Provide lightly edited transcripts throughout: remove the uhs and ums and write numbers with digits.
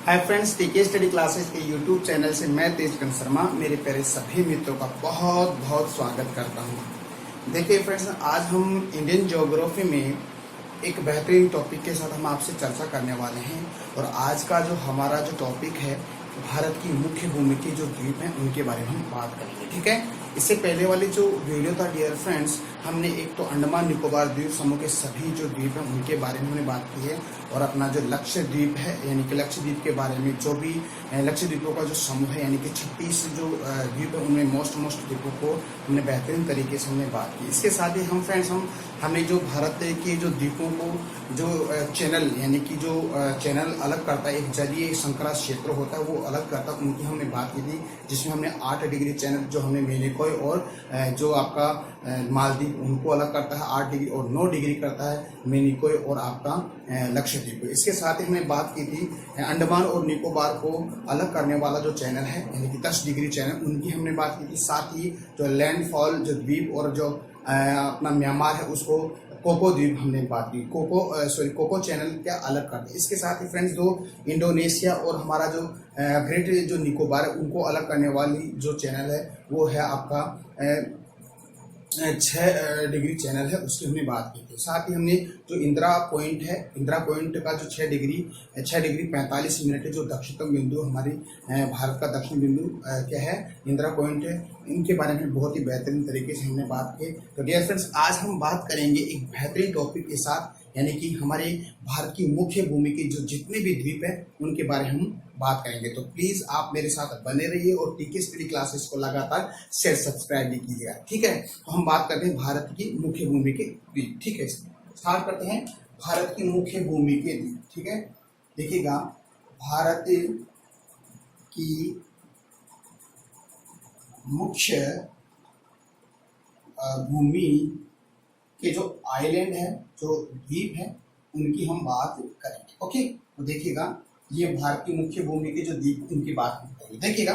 Hi friends, टीके study classes के YouTube channel से मैं तेजकन शर्मा मेरे प्यारे सभी मित्रों का बहुत बहुत स्वागत करता हूं। देखिए फ्रेंड्स, आज हम इंडियन ज्योग्राफी में एक बेहतरीन टॉपिक के साथ हम आपसे चर्चा करने वाले हैं। और आज का जो हमारा जो टॉपिक है, भारत की मुख्य भूमि के जो द्वीप हैं उनके बारे में हम बात करेंगे। ठीक है, इससे पहले वाली जो वीडियो था डियर फ्रेंड्स, हमने एक तो अंडमान निकोबार द्वीप समूह के सभी जो द्वीप हैं उनके बारे में हमने बात की है, और अपना जो लक्षद्वीप है यानी कि लक्षद्वीप के बारे में जो भी लक्षद्वीपों का जो समूह है यानी कि 36 जो द्वीप है उनमें मोस्ट द्वीपों को हमने बेहतरीन तरीके से हमने बात की। इसके साथ ही हम फ्रेंड्स हमने जो भारत के जो द्वीपों को जो चैनल यानी कि जो चैनल अलग करता है, एक जलीय संकरा क्षेत्र होता है वो अलग करता है, उनकी हमने बात की थी, जिसमें हमने 8 डिग्री चैनल जो हमने मेनिकोय और जो आपका मालदीव उनको अलग करता है 8 डिग्री, और 9 डिग्री करता है मेनिकोय और आपका लक्षद्वीप। इसके साथ ही हमने बात की थी अंडमान और निकोबार को अलग करने वाला जो चैनल है यानी कि 10 डिग्री चैनल, उनकी हमने बात की थी। साथ ही जो लैंडफॉल जो द्वीप और जो अपना म्यांमार है उसको कोको द्वीप हमने बात की, कोको चैनल क्या अलग करते हैं। इसके साथ ही फ्रेंड्स दो इंडोनेशिया और हमारा जो ग्रेट जो निकोबार है उनको अलग करने वाली जो चैनल है वो है आपका 6 डिग्री चैनल है, उसकी हमने बात की थी। साथ ही हमने जो इंदिरा पॉइंट है, इंदिरा पॉइंट का जो 6 डिग्री 45 मिनट है, जो दक्षिणतम बिंदु हमारी भारत का दक्षिण बिंदु क्या है, इंदिरा पॉइंट है, इनके बारे में बहुत ही बेहतरीन तरीके से हमने बात की। तो डियर फ्रेंड्स, आज हम बात करेंगे एक बेहतरीन टॉपिक के साथ, यानी कि हमारे भारत की मुख्य भूमि के जो जितने भी द्वीप हैं उनके बारे में हम बात करेंगे। तो प्लीज आप मेरे साथ बने रहिए और टीके स्टडी क्लासेस को लगातार शेयर सब्सक्राइब भी कीजिएगा। ठीक है, तो हम बात करते हैं भारत की मुख्य भूमि के द्वीप। ठीक है, स्टार्ट करते हैं भारत की मुख्य भूमि के द्वीप। ठीक है, देखिएगा भारत की मुख्य भूमि के जो आइलैंड है, जो द्वीप है, उनकी हम बात करेंगे। ओके, तो देखिएगा ये भारत की मुख्य भूमि के जो द्वीप उनकी बात हम करेंगे। देखिएगा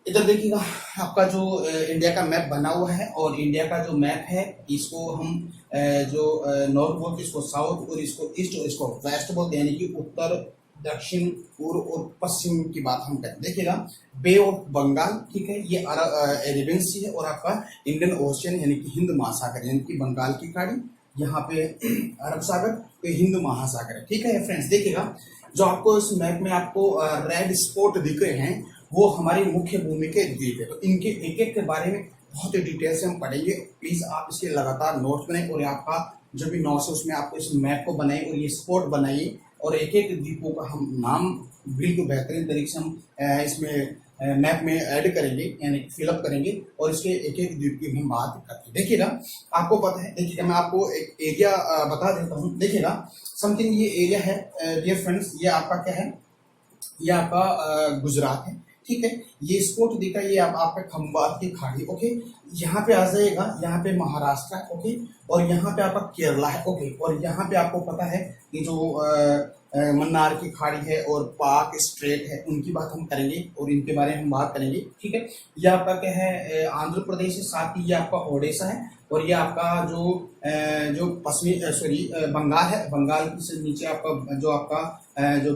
इधर देखिएगा आपका जो इंडिया का मैप बना हुआ है, और इंडिया का जो मैप है इसको हम जो नॉर्थ बोलते हैं इसको साउथ, और इसको ईस्ट और इसको वेस्ट बोलते हैं, यानी कि उत्तर दक्षिण पूर्व और पश्चिम की बात हम करें। देखिएगा बे ऑफ बंगाल, ठीक है, ये अरेबियन सी है, और आपका इंडियन ओशियन यानी कि हिंद महासागर, यानी कि बंगाल की खाड़ी, यहाँ पे अरब सागर, तो हिंद महासागर है। ठीक है फ्रेंड्स, देखिएगा जो आपको इस मैप में आपको रेड स्पॉट दिख रहे हैं वो हमारी मुख्य भूमि के द्वीप है। तो इनके एक एक के बारे में बहुत ही डिटेल से हम पढ़ेंगे। प्लीज आप इसके लगातार नोट्स बनाए, और आपका जो भी नोट्स है उसमें आपको इस मैप को बनाइए और ये स्पॉट बनाइए, और एक एक द्वीपों का हम नाम बिल्कुल बेहतरीन तरीके से हम इसमें मैप में ऐड करेंगे, यानी फिलअप करेंगे, और इसके एक एक द्वीप की हम बात करते हैं। देखिएगा आपको पता है, देखिएगा मैं आपको एक एरिया बता देता हूँ। देखिएगा समथिंग ये एरिया है डियर फ्रेंड्स, ये आपका क्या है, ये आपका गुजरात है। ठीक है, ये स्पॉट दिखा, ये आपका खंबात की खाड़ी। ओके, यहाँ पे आ जाएगा, यहाँ पे महाराष्ट्र है। ओके, और यहाँ पे आपका केरला है। ओके, और यहाँ पे आपको पता है कि जो मन्नार की खाड़ी है और पाक स्ट्रेट है, उनकी बात हम करेंगे और इनके बारे में हम बात करेंगे। ठीक है, ये आपका क्या है, आंध्र प्रदेश है, साथ ही ये आपका ओडिशा है, और ये आपका जो पश्चिमी बंगाल है, बंगाल से नीचे आपका जो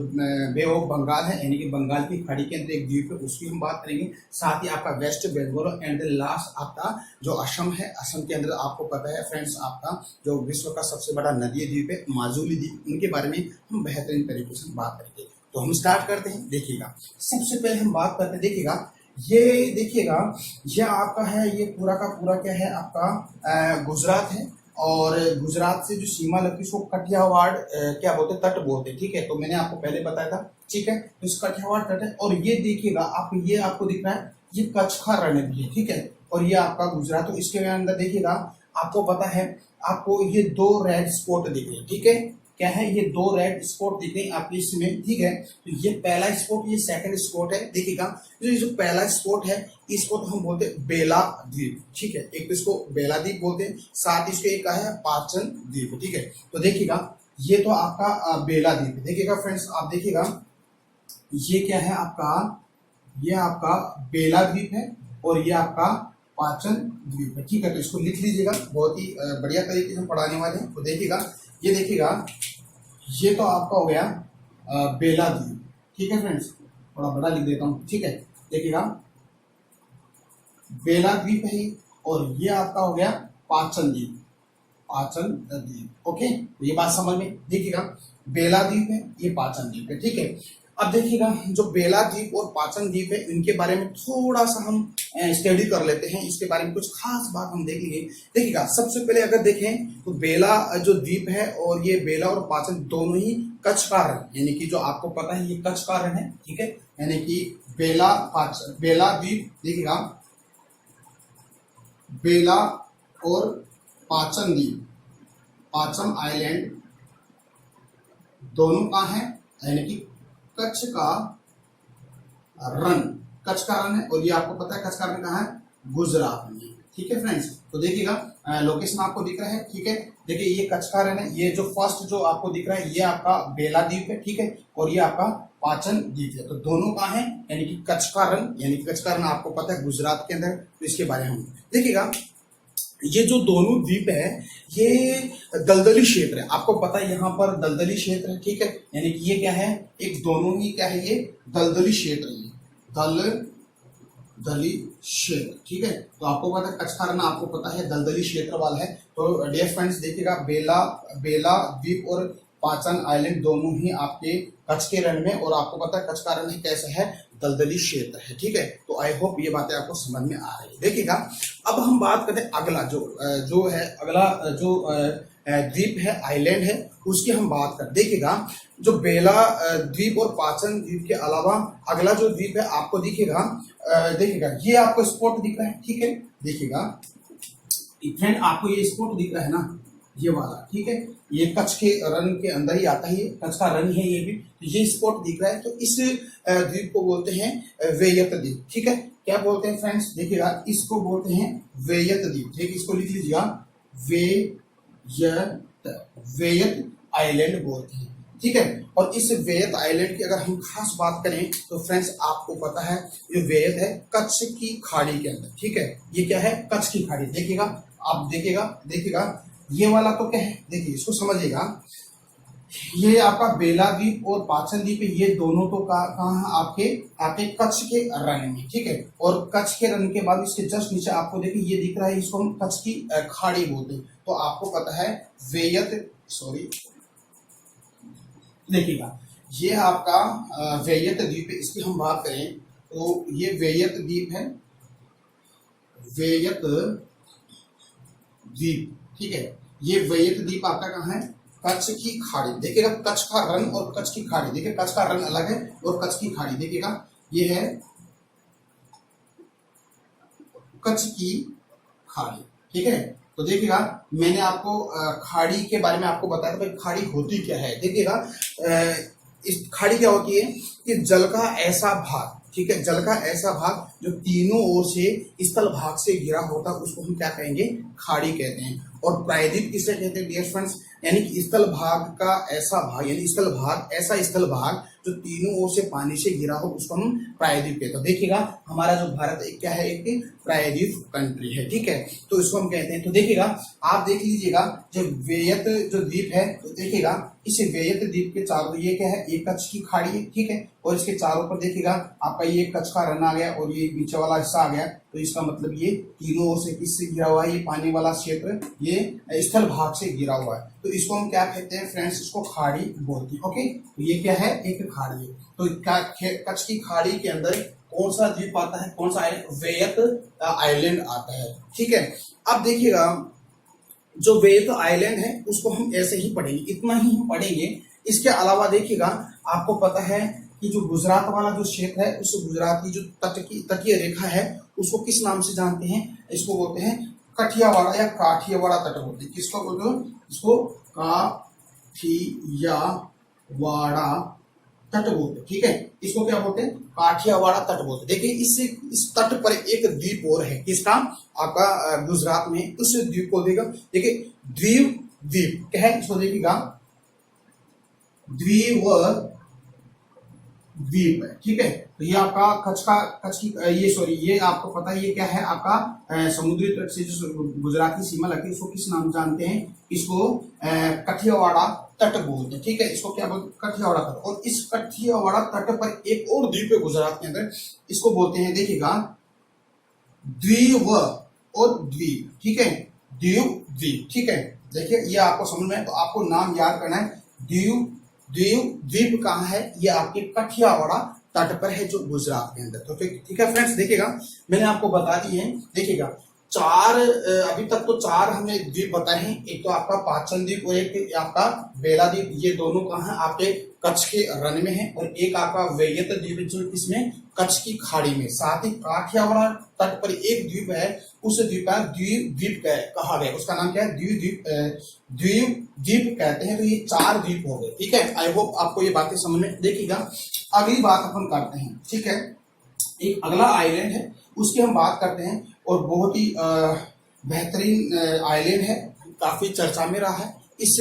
बे ऑफ बंगाल है, यानी कि बंगाल की खाड़ी के अंदर एक द्वीप है, उसकी हम बात करेंगे। साथ ही आपका West Bengal and the last आपका जो असम है, असम के अंदर आपको पता है फ्रेंड्स आपका जो विश्व का सबसे बड़ा नदी द्वीप है माजुली द्वीप, उनके बारे में हम बेहतरीन तरीके से बात करेंगे। तो हम स्टार्ट करते हैं। देखिएगा सबसे पहले हम बात करते हैं, देखिएगा ये देखिएगा ये आपका है, ये पूरा का पूरा क्या है आपका गुजरात है, और गुजरात से जो सीमा लगती है उसको कठियावाड़ क्या बोलते हैं, तट बोलते हैं। ठीक है, तो मैंने आपको पहले बताया था। ठीक है, तो इस कठियावाड़ तट है, और ये देखिएगा आप, ये आपको दिख रहा है, ये कच्छ का रणनीति है। ठीक है, और ये आपका गुजरात, तो इसके अंदर देखिएगा आपको पता है, आपको ये 2 रेड स्पॉट दिख रहे हैं। ठीक है, क्या है, ये 2 रेड स्पॉट दिख रहे हैं आपके इसमें। ठीक है, तो ये पहला स्पॉट, ये सेकंड स्पॉट है। देखिएगा जो पहला स्पॉट है इसको तो हम बोलते हैं बेला द्वीप। ठीक है, एक तो इसको बेला द्वीप बोलते हैं, साथ इसके एक है पाचन द्वीप। ठीक है, तो देखिएगा ये तो आपका बेला द्वीप। देखिएगा फ्रेंड्स, आप देखिएगा ये क्या है आपका, ये आपका बेला द्वीप है, और ये आपका पाचन द्वीप है। ठीक है, तो इसको लिख लीजिएगा, बहुत ही बढ़िया तरीके से हम पढ़ाने वाले हैं। तो देखिएगा ये देखिएगा ये तो आपका हो गया बेला द्वीप। ठीक है फ्रेंड्स, थोड़ा बड़ा लिख देता हूँ, ठीक है। देखिएगा बेला द्वीप है और ये आपका हो गया पाचन द्वीप, पाचन द्वीप। ओके, ये बात समझ में। देखिएगा बेला द्वीप है, ये पाचन द्वीप है, ठीक है। अब देखिएगा जो बेला द्वीप और पाचन द्वीप है इनके बारे में थोड़ा सा हम स्टडी कर लेते हैं, इसके बारे में कुछ खास बात हम देख लेंगे। देखिएगा सबसे पहले अगर देखें तो बेला जो द्वीप है और ये बेला और पाचन दोनों ही कच्छ का रण, यानी कि जो आपको पता है ये कच्छ का रण है, ठीक है। यानी कि बेला पाचन, बेला द्वीप, देखिएगा बेला और पाचन द्वीप, पाचन आइलैंड दोनों का है, यानी कि कच्छ का रण, कच्छ का रण है। और ये आपको पता है कच्छ का रण कहाँ है, गुजरात में, ठीक है फ्रेंड्स। तो देखिएगा लोकेशन आपको दिख रहा है, ठीक है। देखिए ये कच्छ का रण है, ये जो फर्स्ट जो आपको दिख रहा है ये आपका बेला द्वीप है, ठीक है। और ये आपका पाचन द्वीप है, तो दोनों का है, यानी कि कच्छ का रण, यानी कि कच्छ का रण आपको पता है गुजरात के अंदर। तो इसके बारे में देखिएगा ये जो दोनों द्वीप है ये दलदली क्षेत्र है, आपको पता है यहाँ पर दलदली क्षेत्र है, ठीक है। यानी कि ये क्या है, एक दोनों ही क्या है, ये दलदली क्षेत्र है, दलदली क्षेत्र, ठीक है। तो आपको पता है कच्छ का रण आपको पता है दलदली क्षेत्र वाला है। तो डियर फ्रेंड्स देखिएगा बेला द्वीप और पाचन आइलैंड दोनों ही आपके कच्छ के रण में, और आपको पता है कच्छ का रण कैसा है, दलदली क्षेत्र है, ठीक है। तो आई होप ये बातें आपको समझ में आ रही है। देखिएगा अब हम बात करते हैं अगला जो है, अगला जो द्वीप है, आइलैंड है, उसकी हम बात कर। देखिएगा जो बेला द्वीप और पाचन द्वीप के अलावा अगला जो द्वीप है आपको दिखेगा, देखिएगा ये आपको स्पॉट दिख रहा है, ठीक है। देखिएगा फ्रेंड आपको ये स्पॉट दिख रहा है ना, ये वाला, ठीक है। ये कच्छ के रण के अंदर ही आता है, ये कच्छ का रण है ये भी, तो ये स्पॉट दिख रहा है। तो इस द्वीप को बोलते हैं वेयत द्वीप, ठीक है। क्या बोलते हैं फ्रेंड्स, देखिएगा इसको बोलते हैं वेयत द्वीप, ठीक है। इसको लिख लीजिएगा वेयत आइलैंड बोलते हैं, ठीक है। और इस वेयत आइलैंड की अगर हम खास बात करें तो फ्रेंड्स आपको पता है ये वेयत है कच्छ की खाड़ी के अंदर, ठीक है। ये क्या है, कच्छ की खाड़ी। देखिएगा आप देखिएगा ये वाला तो क्या है, देखिए इसको समझिएगा, ये आपका बेला द्वीप और पाचन द्वीप है, ये दोनों तो कहाँ आपके कच्छ के रण में, ठीक है। और कच्छ के रण के बाद इसके जस्ट नीचे आपको देखिए ये दिख रहा है, इसको हम कच्छ की खाड़ी बोलते हैं। तो आपको पता है देखिएगा ये आपका वेयत द्वीप है, इसकी हम बात करें तो ये वेयत द्वीप है, वेयत द्वीप, ठीक है। ये वेयत द्वीप आपका कहाँ है, कच्छ की खाड़ी। देखिएगा कच्छ का रण और कच्छ की खाड़ी, देखिए कच्छ का रण अलग है और कच्छ की खाड़ी, देखिएगा ये है कच्छ की खाड़ी, ठीक है। तो देखिएगा मैंने आपको खाड़ी के बारे में आपको बताया था, खाड़ी होती क्या है। देखिएगा इस खाड़ी क्या होती है कि जल का ऐसा भाग, ठीक है, जल का ऐसा भाग जो तीनों ओर से स्थल भाग से घिरा होता है उसको हम क्या कहेंगे, खाड़ी कहते हैं। और प्रायद्वीप किसे कहते हैं डियर फ्रेंड्स, यानी कि स्थल भाग का ऐसा भाग, यानी स्थल भाग ऐसा स्थल भाग जो तीनों ओर से पानी से घिरा हो उसको हम प्रायद्वीप कहते हैं। देखिएगा हमारा जो भारत एक क्या है, एक प्रायद्वीप कंट्री है, ठीक है। तो इसको हम कहते हैं। तो देखिएगा आप देख लीजिएगा जो वेयत जो द्वीप है, तो देखिएगा इस वेयत द्वीप के चारों ये क्या है, एक कच्छ की खाड़ी है, ठीक है। और इसके चारों पर देखिएगा आपका ये कच्छ का रण आ गया और ये नीचे वाला हिस्सा आ गया। तो इसका मतलब ये तीनों ओर से किससे घिरा हुआ है, ये पानी वाला क्षेत्र ये स्थल भाग से घिरा हुआ है। तो इसको हम क्या कहते हैं फ्रेंड्स, इसको खाड़ी बोलते हैं, ओके। तो ये क्या है, एक खाड़ी है। तो कच्छ की खाड़ी के अंदर कौन सा द्वीप आता है, कौन सा आइलैंड, वेयत आइलैंड आता है, ठीक है। अब देखिएगा जो वेयत आइलैंड है उसको हम ऐसे ही पढ़ेंगे, इतना ही हम पढ़ेंगे। इसके अलावा देखिएगा आपको पता है कि जो गुजरात वाला जो क्षेत्र है, उस गुजरात की जो तटीय रेखा है उसको किस नाम से जानते हैं, इसको बोलते हैं कठियावाड़ा या काठियावाड़ा तट बोलते हैं। किसको बोलते हो, इसको काठियावाड़ा तट बोलते हैं, ठीक है। इसको क्या बोलते हैं, काठियावाड़ा तट बोलते हैं। देखिए इस तट पर एक द्वीप और है, किसका, आपका गुजरात में, उस द्वीप को देखिएगा, देखिए द्वीप क्या है, इसको देखिएगा द्वीप है, ठीक है। तो ये आपका ये आपको पता है ये क्या है, आपका समुद्री तट से जो गुजरात की सीमा लगती है उसको किस नाम जानते हैं, इसको कठियावाड़ा तट बोलते हैं, ठीक है। इसको क्या बोलते हैं? कठियावाड़ा तट। और इस कठियावाड़ा तट पर एक और द्वीप है गुजरात के अंदर, इसको बोलते हैं, देखिएगा, द्वीप और द्वीप, ठीक है, द्वीप द्वीप, ठीक है। देखिए ये आपको समझ में है, तो आपको नाम याद करना है। द्वीप द्वीप द्वीप कहाँ है? ये आपके कठियावाड़ा तट पर है, जो गुजरात के अंदर। तो ठीक है फ्रेंड्स, देखिएगा मैंने आपको बता दी है, देखिएगा चार, अभी तक तो चार हमने द्वीप बताए हैं। एक तो आपका पाचन द्वीप और एक आपका बेला द्वीप, ये दोनों कहाँ है? आपके कच्छ के रण में है। और एक आपका वैयत द्वीप जो किसमें? कच्छ की खाड़ी में। साथ ही काठियावाड़ तट पर एक द्वीप है, उस द्वीप का द्वीप द्वीप कहा गया, उसका नाम क्या है? द्वीप द्वीप द्वीप द्वीप कहते हैं। तो ये चार द्वीप हो गए, ठीक है। आई होप आपको ये बातें समझ में। देखिएगा अगली बात अपन करते हैं, ठीक है। एक अगला आइलैंड है, उसकी हम बात करते हैं, और बहुत ही बेहतरीन आइलैंड है, काफी चर्चा में रहा है। इस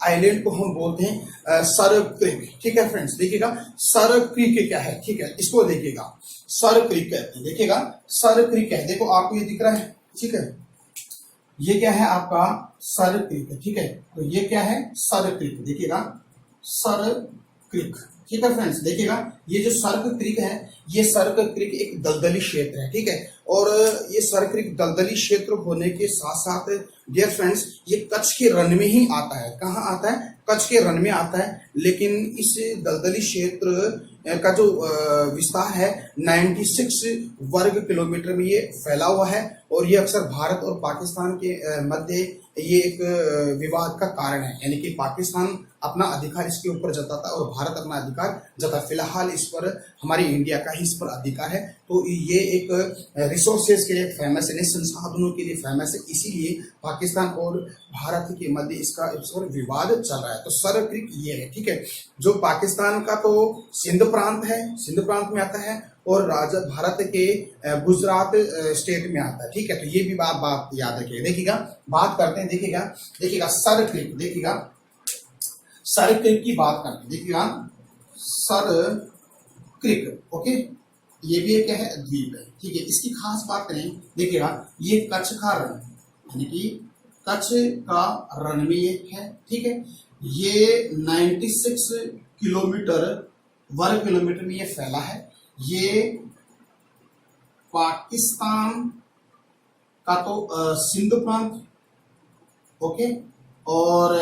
आइलैंड को हम बोलते हैं सर क्रीक, ठीक है फ्रेंड्स। देखिएगा सर क्रीक क्या है, ठीक है, इसको देखिएगा, सर क्रीक कहते हैं। देखिएगा सर क्रीक है, देखो आपको ये दिख रहा है, ठीक है। ये क्या है? आपका सर क्रीक है, ठीक है। तो ये क्या है? सर क्रीक, देखिएगा सर क्रीक, ठीक है फ्रेंड्स। देखिएगा ये जो सर्क क्रीक है, ये सर्क क्रीक एक दलदली क्षेत्र है, ठीक है। और ये सर्क क्रीक दलदली क्षेत्र होने के साथ साथ डियर फ्रेंड्स, ये कच्छ के रण में ही आता है। कहाँ आता है? कच्छ के रण में आता है। लेकिन इस दलदली क्षेत्र का जो विस्तार है 96 वर्ग किलोमीटर में ये फैला हुआ है। और ये अक्सर भारत और पाकिस्तान के मध्य ये एक विवाद का कारण है, यानी कि पाकिस्तान अपना अधिकार इसके ऊपर जताता है और भारत अपना अधिकार जता। फिलहाल इस पर हमारी इंडिया का ही इस पर अधिकार है। तो ये एक रिसोर्सेज के लिए फेमस है, संसाधनों के लिए फेमस है, इसीलिए पाकिस्तान और भारत के मध्य इसका इस पर विवाद चल रहा है। तो सर क्रीक ये है, ठीक है, जो पाकिस्तान का तो सिंध प्रांत है, सिंध प्रांत में आता है, और भारत के गुजरात स्टेट में आता है, ठीक है। तो ये भी बात याद रखिएगा। देखिएगा बात करते हैं, देखिएगा सर क्रीक, देखिएगा सर क्रीक की बात करते हैं। देखिएगा सर क्रीक, ओके, ये भी एक है द्वीप है, ठीक है। इसकी खास बात करें, देखिएगा ये कच्छ का रण, यानी कि कच्छ का रण में ये है, ठीक है। ये 96 किलोमीटर वर्ग किलोमीटर में ये फैला है। ये पाकिस्तान का तो सिंध प्रांत, ओके, और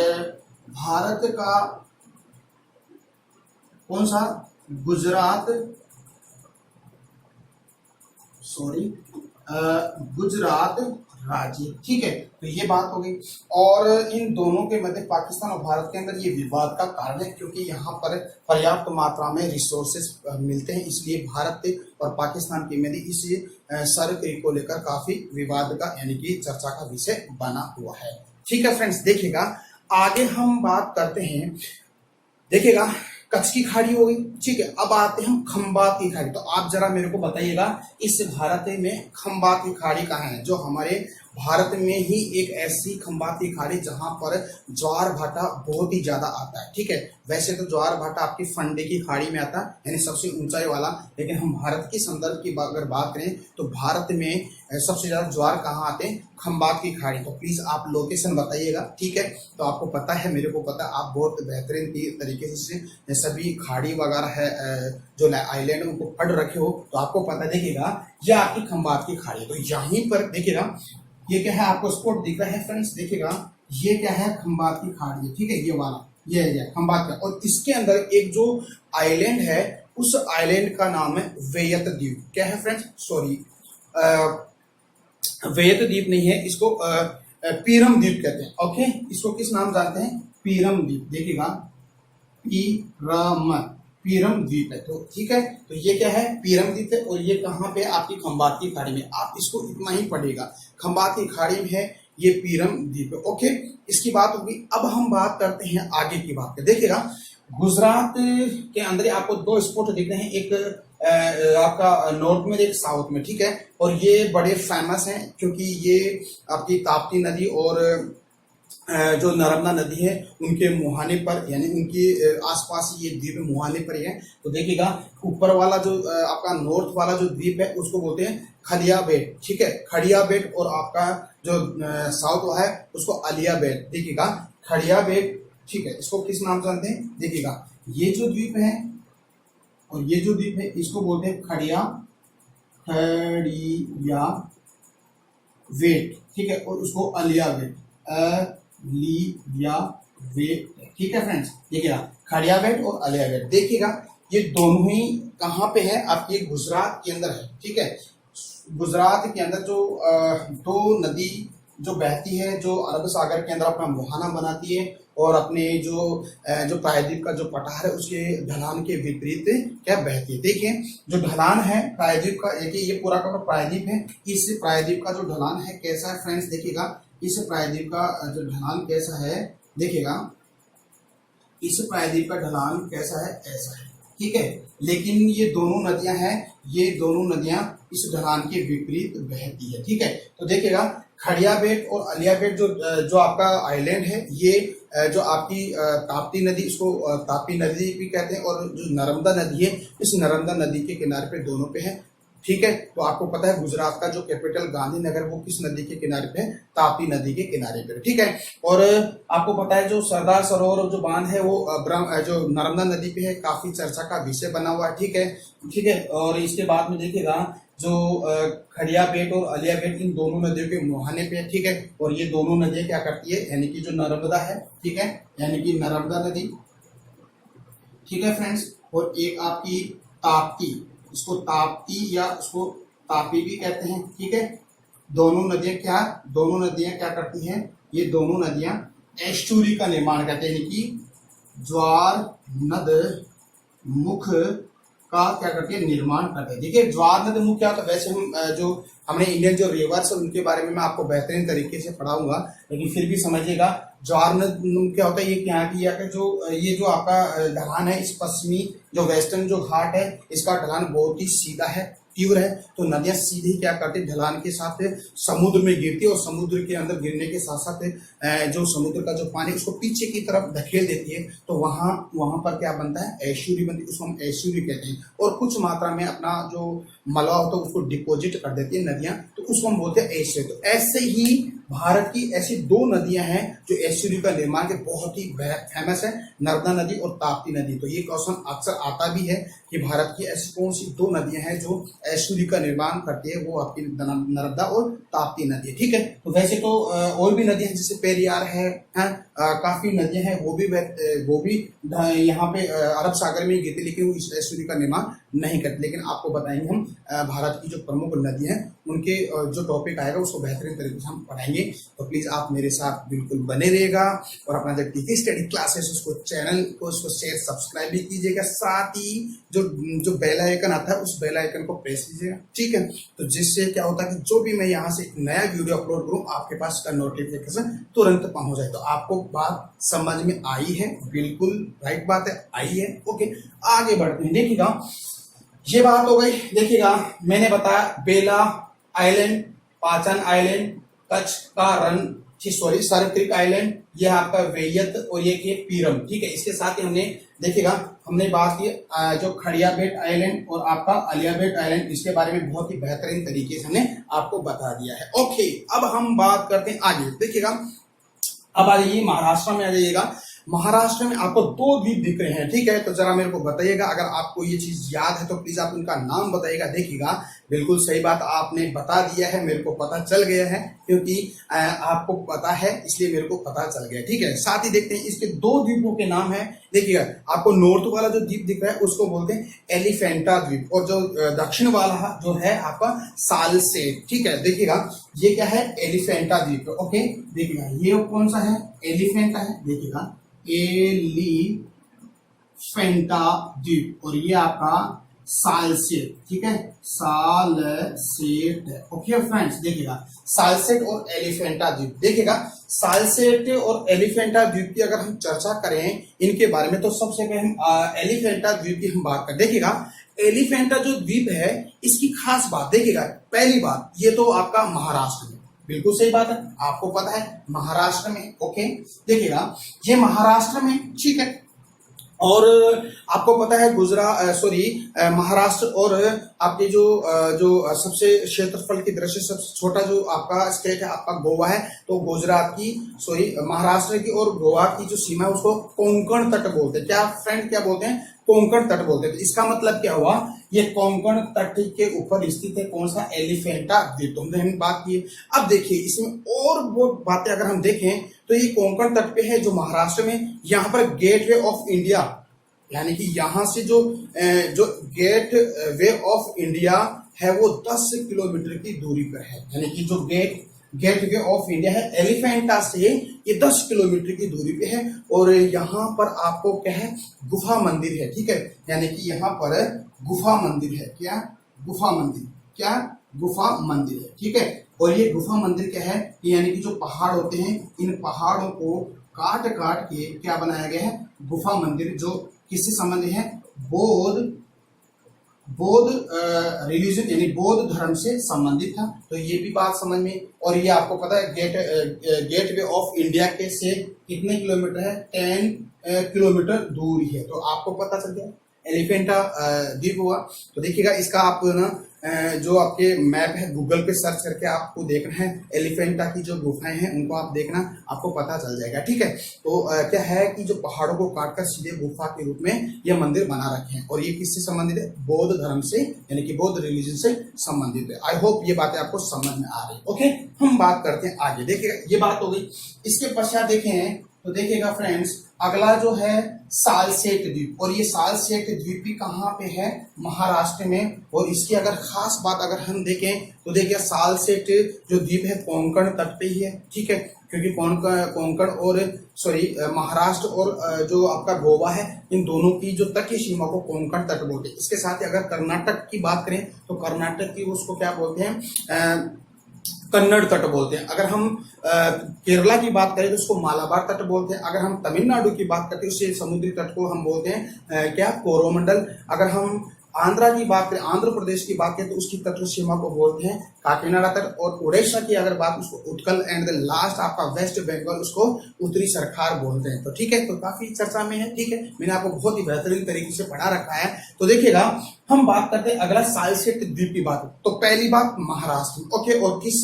भारत का कौन सा? गुजरात, गुजरात राज्य, ठीक है। तो ये बात हो गई। और इन दोनों के मध्य, पाकिस्तान और भारत के अंदर ये विवाद का कारण है, क्योंकि यहाँ पर पर्याप्त मात्रा में रिसोर्सेस मिलते हैं, इसलिए भारत और पाकिस्तान के मध्य इस सर क्रीक को लेकर काफी विवाद का, यानी कि चर्चा का विषय बना हुआ है, ठीक है फ्रेंड्स। देखिएगा आगे हम बात करते हैं, देखिएगा कच्छ की खाड़ी हो गई, ठीक है। अब आते हैं हम खंबात की खाड़ी। तो आप जरा मेरे को बताइएगा, इस भारत में खंबात की खाड़ी कहाँ है? जो हमारे भारत में ही एक ऐसी खंबात की खाड़ी जहां पर ज्वार भाटा बहुत ही ज्यादा आता है, ठीक है। वैसे तो ज्वार भाटा आपकी फंडे की खाड़ी में आता है, यानी सबसे ऊंचाई वाला, लेकिन हम भारत के संदर्भ की अगर बात करें तो भारत में सबसे ज्यादा ज्वार कहाँ आते हैं? खंबात की खाड़ी। तो प्लीज आप लोकेशन बताइएगा, ठीक है। तो आपको पता है, मेरे को पता है, आप बहुत बेहतरीन तरीके से सभी खाड़ी वगैरह है जो आइलैंड उनको पढ़ रखे हो, तो आपको पता। देखिएगा ये आपकी खंबात की खाड़ी। तो यहीं पर देखिएगा ये क्या है? आपको स्पॉट दिख रहा है फ्रेंड्स, देखिएगा ये क्या है? खंबात की खाड़ी है, ठीक है, ये वाला ये है खंबात का। और इसके अंदर एक जो आइलैंड है, उस आइलैंड का नाम है वैयत द्वीप। क्या है फ्रेंड्स? सॉरी, वैयत द्वीप नहीं है, इसको पीरम द्वीप कहते हैं, ओके। इसको किस नाम जानते हैं? पीरम द्वीप। देखिएगा पीरम द्वीप है, तो ठीक है। तो ये क्या है? पीरम द्वीप है। और ये कहाँ पे? आपकी खंबात की खाड़ी में। आप इसको इतना ही पढ़ेगा, खंबात की खाड़ी में है ये पीरम द्वीप है, ओके। इसकी बात होगी। अब हम बात करते हैं आगे की बात। देखिएगा गुजरात के अंदर आपको दो स्पॉट दिख रहे हैं, एक आपका नॉर्थ में, एक साउथ में, ठीक है। और ये बड़े फेमस हैं क्योंकि ये आपकी ताप्ती नदी और जो नर्मदा नदी है उनके मुहाने पर, यानी उनके आसपास ये द्वीप मुहाने पर ही है। तो देखिएगा ऊपर वाला जो आपका नॉर्थ वाला जो द्वीप है उसको बोलते हैं खड़िया बेट, ठीक है, खड़िया बेट। और आपका जो साउथ है उसको अलिया बेट। देखिएगा खड़िया बेट, ठीक है, इसको किस नाम से जानते हैं? देखिएगा, ये जो द्वीप है और ये जो द्वीप है इसको बोलते हैं खड़िया वेट, ठीक है, और उसको अलिया वेट, ठीक है फ्रेंड्स। देखिएगा, खड़िया वेट और अलिया वेट, देखिएगा ये दोनों ही कहाँ पे है? आपके गुजरात के अंदर है, ठीक है। गुजरात के अंदर जो दो नदी जो बहती है, जो अरब सागर के अंदर अपना मुहाना बनाती है और अपने जो प्रायद्वीप का जो पठार है उसके ढलान के विपरीत क्या बहती है। देखिए, जो ढलान है प्रायद्वीप का, ये पूरा का प्रायद्वीप है, इस प्रायद्वीप का जो ढलान है कैसा है फ्रेंड्स? देखिएगा, इस प्रायद्वीप का जो ढलान कैसा है, देखिएगा इस प्रायद्वीप का ढलान कैसा है? ऐसा है, ठीक है। लेकिन ये दोनों नदियां हैं, ये दोनों नदियां इस ढलान के विपरीत बहती है, ठीक है। तो देखिएगा, खड़िया बेट और अलिया बेट जो आपका आइलैंड है, ये जो आपकी ताप्ती नदी, इसको तापी नदी भी कहते हैं, और जो नर्मदा नदी है, इस नर्मदा नदी के किनारे पे दोनों पे है, ठीक है। तो आपको पता है गुजरात का जो कैपिटल गांधीनगर वो किस नदी के किनारे पे है? तापी नदी के किनारे पे, ठीक है। और आपको पता है जो सरदार सरोवर जो बांध है वो जो नर्मदा नदी पे है, काफी चर्चा का विषय बना हुआ है, ठीक है, ठीक है। और इसके बाद में देखिएगा, जो खड़िया बेट और अलिया बेट इन दोनों नदियों के मुहाने पे है, ठीक है। और ये दोनों नदियां क्या करती है? यानी कि जो नर्मदा है, ठीक है, यानी कि नर्मदा नदी, ठीक है फ्रेंड्स, और एक आपकी ताप्ती, इसको ताप्ती या उसको तापी भी कहते हैं, ठीक है। दोनों नदियां क्या करती हैं? ये दोनों नदियां एस्चुरी का निर्माण करते हैं, यानी कि ज्वार नद मुख का क्या करती है? निर्माण करते हैं। देखिए, ज्वार नद मुख क्या होता है? वैसे हम जो हमने इंडियन जो रिवर्स है उनके बारे में मैं आपको बेहतरीन तरीके से पढ़ाऊंगा, लेकिन फिर भी समझिएगा, ज्वार नद क्या होता है? ये क्या किया कि ये जो आपका ढलान है, इस पश्चिमी जो वेस्टर्न जो घाट है, इसका ढलान बहुत ही सीधा है, तीव्र है। तो नदियां सीधी क्या करती है? ढलान के साथ समुद्र में गिरती है, और समुद्र के अंदर गिरने के साथ साथ जो समुद्र का जो पानी उसको पीछे की तरफ धकेल देती है। तो वहां पर क्या बनता है? एस्चुरी बनती है, उसको हम एस्चुरी कहते हैं। और कुछ मात्रा में अपना जो मलबा होता है उसको डिपोजिट कर देती है नदियां, तो उसको हम बोलते हैं एस्चुरी। तो ऐसे ही भारत की ऐसी दो नदियां हैं जो एस्चुरी का निर्माण के बहुत ही फेमस है, नर्मदा नदी और ताप्ती नदी। तो ये क्वेश्चन अक्सर आता भी है कि भारत की ऐसी कौन सी दो नदियां हैं जो एस्चुरी का निर्माण करती है? वो आपकी नर्मदा और ताप्ती नदी, ठीक है। तो वैसे तो और भी नदियां हैं, जैसे पेरियार है, काफी नदियां हैं, वो भी यहाँ पे अरब सागर में गिरती, लेकिन वो इस एस्चुरी का निर्माण नहीं करती। लेकिन आपको बताएंगे हम भारत की जो प्रमुख नदियां हैं उनके जो टॉपिक आएगा उसको बेहतरीन तरीके से हम पढ़ाएंगे। तो प्लीज आप मेरे साथ बिल्कुल बने रहिएगा, और अपना जो टीके स्टडी क्लासेस उसको चैनल को उसको शेयर सब्सक्राइब भी कीजिएगा, साथ ही जो बेल आइकन आता है उस बेल आइकन को प्रेस कीजिएगा, ठीक है। तो जिससे क्या होता है कि जो भी मैं यहाँ से नया वीडियो अपलोड करूँ आपके पास इसका नोटिफिकेशन तुरंत पहुंच जाए। तो आपको बात समझ में आई है? बिल्कुल राइट बात है, आई है, ओके। आगे बढ़ते हैं, देखिएगा, ये बात हो गई। देखिएगा, मैंने बताया बेला आइलैंड, पाचन आइलैंड, कच्छ का सरक्रिक आइलैंड, ये आपका वेयत, और ये पीरम, ठीक है। इसके साथ ही हमने बात की जो खड़िया बेट आइलैंड और आपका अलिया बेट आइलैंड, इसके बारे में बहुत ही बेहतरीन तरीके से हमने आपको बता दिया है, ओके। अब हम बात करते हैं आगे। देखिएगा, अब आ जाइए महाराष्ट्र में, आ जाइएगा। महाराष्ट्र में आपको दो द्वीप दिख रहे हैं, ठीक है। तो जरा मेरे को बताइएगा, अगर आपको ये चीज याद है तो प्लीज आप उनका नाम बताइएगा। देखिएगा, बिल्कुल सही बात आपने बता दिया है, मेरे को पता चल गया है, क्योंकि आपको पता है इसलिए मेरे को पता चल गया, ठीक है। साथ ही देखते हैं इसके दो द्वीपों के नाम है। देखिएगा, आपको नॉर्थ वाला जो द्वीप दिख रहा है उसको बोलते हैं एलिफेंटा द्वीप, और जो दक्षिण वाला जो है आपका सालसेट, ठीक है। देखिएगा, ये क्या है? एलिफेंटा द्वीप, ओके। देखिएगा, ये कौन सा है? एलिफेंटा है, देखिएगा एलिफेंटा द्वीप, और ये आपका सालसेट, ठीक है, सालसेट, ओके फ्रेंड्स। देखिएगा, सालसेट और एलिफेंटा द्वीप, देखिएगा सालसेट और एलिफेंटा द्वीप की अगर हम चर्चा करें इनके बारे में, तो सबसे पहले हम एलिफेंटा द्वीप की हम बात करें। देखिएगा, एलिफेंटा जो द्वीप है इसकी खास बात, देखिएगा, पहली बात, ये तो आपका महाराष्ट्र में, बिल्कुल सही बात है, आपको पता है महाराष्ट्र में, ओके। देखिएगा, ये महाराष्ट्र में, ठीक है। और आपको पता है महाराष्ट्र और आपके जो सबसे क्षेत्रफल की दृष्टि से सबसे छोटा जो आपका स्टेट है आपका गोवा है। तो गुजरात की महाराष्ट्र की और गोवा की जो सीमा है उसको कोंकण तट बोलते हैं। क्या फ्रेंड क्या बोलते हैं? कोंकण तट बोलते हैं। तो इसका मतलब क्या हुआ? ये कोंकण तट के ऊपर स्थित है कौन सा? एलिफेंटा द्वीप। तो हमने बात की। अब देखिए इसमें और वो बातें अगर हम देखें तो ये कोंकण तट पे है जो महाराष्ट्र में। यहाँ पर गेटवे ऑफ इंडिया, यानी कि यहां से जो गेट वे ऑफ इंडिया है वो 10 किलोमीटर की दूरी पर है। यानी कि जो गेट वे ऑफ इंडिया है एलिफेंटा से ये 10 किलोमीटर की दूरी पे है। और यहाँ पर आपको क्या है? गुफा मंदिर है। ठीक है, यानी कि यहाँ पर गुफा मंदिर है। क्या? गुफा मंदिर। क्या? गुफा मंदिर है। ठीक है, और ये गुफा मंदिर क्या है? यानी कि जो पहाड़ होते हैं इन पहाड़ों को काट काट के क्या बनाया गया है? गुफा मंदिर, जो किससे संबंधित है? बौद्ध रिलीजन यानी बौद्ध धर्म से संबंधित था। तो ये भी बात समझ में। और ये आपको पता है गेट वे ऑफ इंडिया के से कितने किलोमीटर है? 10 किलोमीटर दूर है। तो आपको पता चल गया एलिफेंटा द्वीप हुआ। तो देखिएगा इसका आप ना जो आपके मैप है गूगल पे सर्च करके आपको देखना है एलिफेंटा की जो गुफाएं हैं उनको आप देखना, आपको पता चल जाएगा। ठीक है, तो क्या है कि जो पहाड़ों को काटकर सीधे गुफा के रूप में यह मंदिर बना रखे हैं। और ये किससे संबंधित है? बौद्ध धर्म से, यानी कि बौद्ध रिलीजन से संबंधित है। आई होप ये बातें आपको समझ में आ रही। ओके, हम बात करते हैं आगे। देखिएगा ये बात हो गई। इसके पश्चात देखें तो देखिएगा फ्रेंड्स अगला जो है सालसेट द्वीप। और ये सालसेट द्वीप भी कहाँ पे है? महाराष्ट्र में। और इसकी अगर खास बात अगर हम देखें तो देखिए सालसेट जो द्वीप है कोंकण तट पे ही है। ठीक है, क्योंकि कोंकण और महाराष्ट्र और जो आपका गोवा है इन दोनों की जो तटीय सीमा को कोंकण तट बोलते हैं। इसके साथ ही अगर कर्नाटक की बात करें तो कर्नाटक की उसको क्या बोलते हैं? कन्नड़ तट बोलते हैं। अगर हम केरला की बात करें तो उसको मालाबार तट बोलते हैं। अगर हम तमिलनाडु की बात करते हैं उससे समुद्री तट को हम बोलते हैं क्या? कोरोमंडल। अगर हम आंध्रा की बात करें, आंध्र प्रदेश की बात करें तो उसकी तट सीमा को बोलते हैं काकीनाडा तट। और उड़ीसा की अगर बात उसको उत्कल एंड देन लास्ट आपका वेस्ट बंगाल उसको उत्तरी सरकार बोलते हैं। तो ठीक है, तो काफी चर्चा में है। ठीक है, मैंने आपको बहुत ही बेहतरीन तरीके से पढ़ा रखा है। तो देखिएगा हम बात करते हैं अगला सालसेट द्वीप की बात। तो पहली बात महाराष्ट्र। ओके, और किस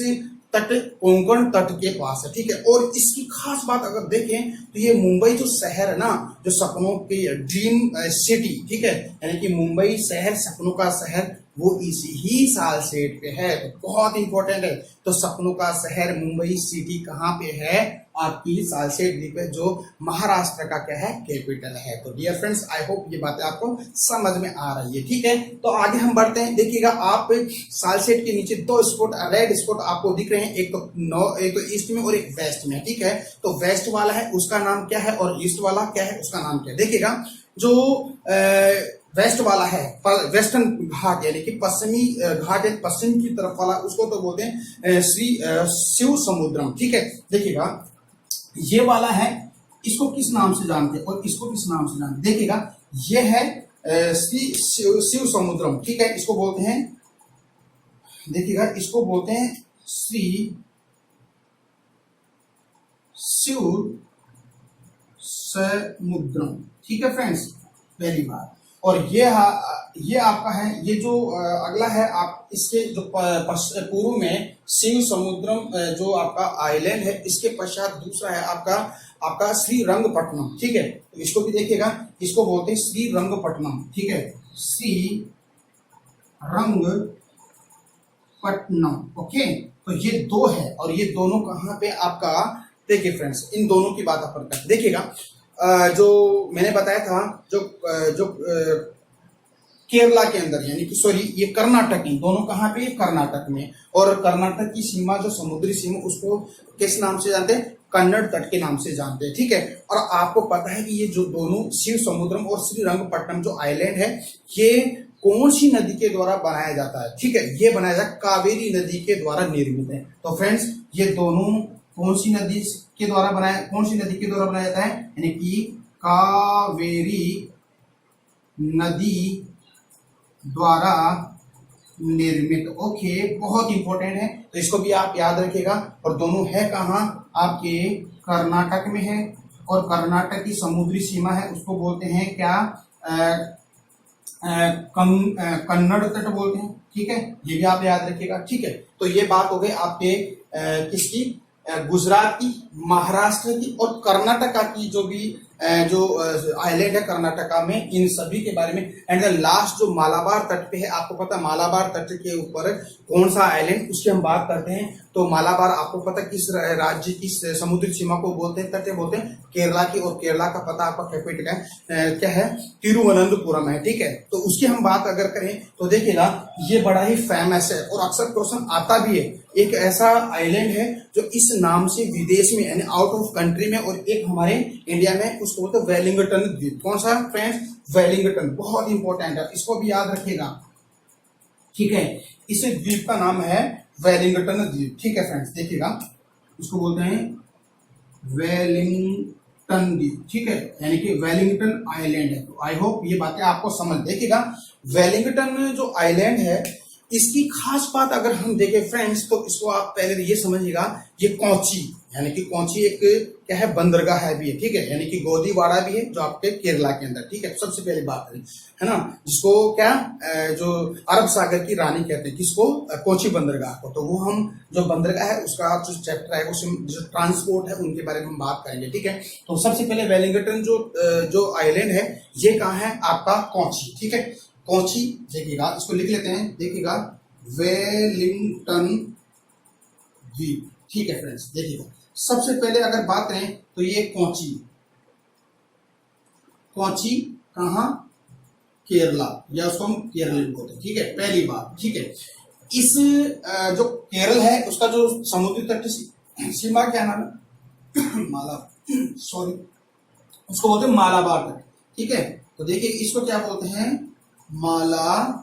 तट? कोंकण तट के पास है। ठीक है, और इसकी खास बात अगर देखें तो ये मुंबई जो शहर है ना, जो सपनों की ड्रीम सिटी, ठीक है, यानी कि मुंबई शहर सपनों का शहर वो इसी ही सालसेट पे है। तो बहुत इंपॉर्टेंट है। तो सपनों का शहर मुंबई सिटी कहाँ पे है? आपकी सालसेट द्वीप है जो महाराष्ट्र का क्या है? कैपिटल है। तो डियर फ्रेंड्स आई होप ये बातें आपको समझ में आ रही है। ठीक है, तो आगे हम बढ़ते हैं। देखिएगा आप सालसेट के नीचे 2 स्पॉट रेड स्पॉट आपको दिख रहे हैं, एक तो ईस्ट में और एक वेस्ट में। ठीक है, तो वेस्ट वाला है उसका नाम क्या है और ईस्ट वाला क्या है उसका नाम क्या है? देखिएगा जो वेस्ट वाला है वेस्टर्न घाट यानी कि पश्चिमी घाट है, पश्चिम की तरफ वाला उसको तो बोलते हैं श्री शिव समुद्रम। ठीक है, देखिएगा ये वाला है, इसको किस नाम से जानते हैं और इसको किस नाम से जानते हैं? देखिएगा ये है श्री शिव समुद्रम। ठीक है, इसको बोलते हैं, देखिएगा इसको बोलते हैं श्री शिव समुद्रम। ठीक है फ्रेंड्स, पहली बात। और ये आपका है, ये जो अगला है आप इसके जो पूर्व में शिव समुद्रम जो आपका आइलैंड है, इसके पश्चात दूसरा है आपका श्रीरंगपट्टनम। ठीक है, तो इसको भी देखिएगा, इसको बोलते हैं श्रीरंगपट्टनम। ठीक है, श्रीरंगपट्टनम। ओके, तो ये 2 है और ये दोनों कहाँ पे आपका? देखिए फ्रेंड्स इन दोनों की बात अपन करते देखिएगा। जो मैंने बताया था जो केरला के अंदर यानी कि ये कर्नाटक, इन दोनों कहाँ पे? कर्नाटक में। और कर्नाटक की सीमा जो समुद्री सीमा उसको किस नाम से जानते हैं? कन्नड़ तट के नाम से जानते हैं। ठीक है, और आपको पता है कि ये जो दोनों शिव समुद्रम और श्रीरंगपट्टनम जो आइलैंड है ये कौन सी नदी के द्वारा बनाया जाता है? ठीक है, ये बनाया जाता है कावेरी नदी के द्वारा निर्मित है। तो फ्रेंड्स ये दोनों कौन सी नदी के द्वारा बनाया जाता है? यानी कि कावेरी नदी द्वारा निर्मित। ओके, बहुत इंपॉर्टेंट है, तो इसको भी आप याद रखिएगा। और दोनों है कहाँ? आपके कर्नाटक में है। और कर्नाटक की समुद्री सीमा है उसको बोलते हैं क्या, कन्नड़ तट बोलते हैं। ठीक है, ये भी आप याद रखिएगा। ठीक है, तो ये बात हो गई आपके किसकी, गुजरात की, महाराष्ट्र की और कर्नाटका की जो भी जो आइलैंड है कर्नाटका में, इन सभी के बारे में। एंड द लास्ट जो मालाबार तट पे है, आपको पता है मालाबार तट के ऊपर कौन सा आइलैंड, उसकी हम बात करते हैं। तो मालाबार आपको पता किस राज्य की समुद्री सीमा को बोलते हैं, तट बोलते हैं केरला की, और केरला का पता आपका कैपिटल क्या है, तिरुवनंतपुरम है। ठीक है, तो उसकी हम बात अगर करें तो देखिएगा ये बड़ा ही फेमस है और अक्सर क्वेश्चन आता भी है। एक ऐसा आइलैंड है जो इस नाम से विदेश में यानी आउट ऑफ कंट्री में, और एक हमारे इंडिया में, उसको बोलते हैं वेलिंगटन द्वीप। कौन सा फ्रेंड्स, वेलिंगटन, बहुत इंपॉर्टेंट है, इसको भी याद रखिएगा। ठीक है, इस द्वीप का नाम है वेलिंगटन द्वीप। ठीक है फ्रेंड्स, देखिएगा इसको बोलते हैं वेलिंगटन द्वीप। ठीक है, यानी कि वेलिंगटन आइलैंड है। तो आई होप ये बातें आपको समझ। देखिएगा वेलिंगटन जो आइलैंड है, इसकी खास बात अगर हम देखें फ्रेंड्स, तो इसको आप पहले ये समझिएगा, ये कोची यानी कि कोची एक क्या है, बंदरगाह है भी है। ठीक है, यानी कि गोदीवाड़ा भी है जो आपके केरला के अंदर। ठीक है, सबसे पहली बात है ना, जिसको क्या जो अरब सागर की रानी कहते हैं, किसको, कोची बंदरगाह को। तो वो हम जो बंदरगाह है उसका जो चैप्टर है, उसमें जो ट्रांसपोर्ट है उनके बारे में हम बात करेंगे। ठीक है, तो सबसे पहले वेलिंगटन जो आइलैंड है ये कहाँ है, आपका कोची। ठीक है, कोची, देखिएगा इसको लिख लेते हैं, देखिएगा वेलिंगटन द्वीप। ठीक है फ्रेंड्स, देखिएगा सबसे पहले अगर बात करें तो ये कोची, कोची कहाँ, केरला, या उसको हम केरल बोलते हैं। ठीक है, पहली बात। ठीक है, इस जो केरल है उसका जो समुद्री तट सीमा क्या नाम है, माला सॉरी उसको बोलते हैं मालाबार तट। ठीक है, तो देखिए इसको क्या बोलते हैं, मालाबार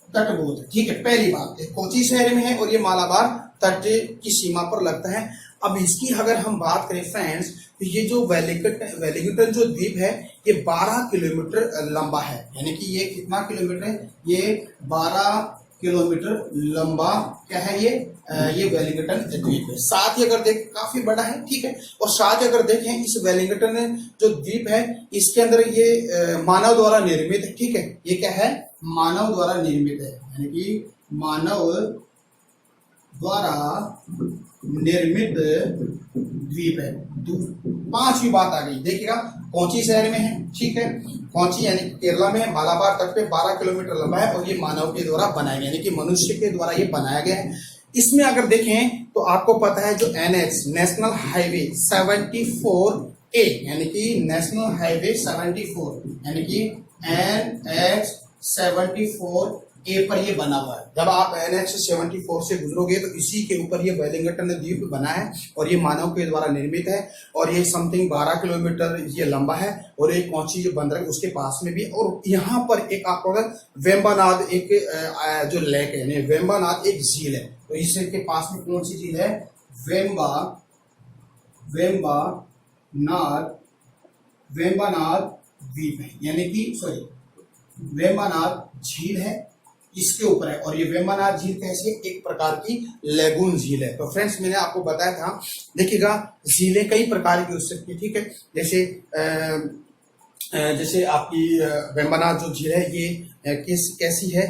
तट बोलते हैं। ठीक है, पहली बात, कोची शहर में है और ये मालाबार तट की सीमा पर लगता है। अब इसकी अगर हम बात करें फ्रेंड्स, तो ये जो वेलिंगटन जो द्वीप है ये 12 किलोमीटर लंबा है। यानी कि ये कितना किलोमीटर है, ये 12 किलोमीटर लंबा क्या है, ये वेलिंगटन द्वीप है। साथ ही अगर देखें काफी बड़ा है। ठीक है, और साथ ही अगर देखें इस वेलिंगटन जो द्वीप है इसके अंदर ये मानव द्वारा निर्मित है। ठीक है, ये क्या है, मानव द्वारा निर्मित है, यानी कि मानव द्वारा निर्मित द्वीप है। पांचवी बात आ गई, देखिएगा कोची शहर में है। ठीक है, कोची यानी केरला में है, मालाबार तट पे 12 किलोमीटर लंबा है और ये मानव के द्वारा बनाया गया, यानी कि मनुष्य के द्वारा ये बनाया गया है। इसमें अगर देखें तो आपको पता है जो NH नेशनल हाईवे 74A, यानी कि नेशनल हाईवे 74 यानी कि NH 74A पर ये बना हुआ है। जब आप NH 74 से गुजरोगे तो इसी के ऊपर ये वेलिंगटन द्वीप बना है और ये मानव के द्वारा निर्मित है और ये समथिंग 12 किलोमीटर ये लंबा है और एक कोची जो बंदरगाह उसके पास में भी। और यहाँ पर एक आपको वेम्बानाद एक जो लेक है, यानी वेम्बानाद एक झील है। तो इसके पास में कौन सी झील है, वेम्बानाद द्वीप है, यानी कि सॉरी वेम्बानाद झील है, इसके ऊपर है। और ये वेम्बानाद झील कैसी है, एक प्रकार की लेगून झील है। तो फ्रेंड्स मैंने आपको बताया था, देखिएगा झीलें कई प्रकार की हो सकती है। ठीक है, जैसे आपकी वेम्बानाद जो झील है ये कैसी है,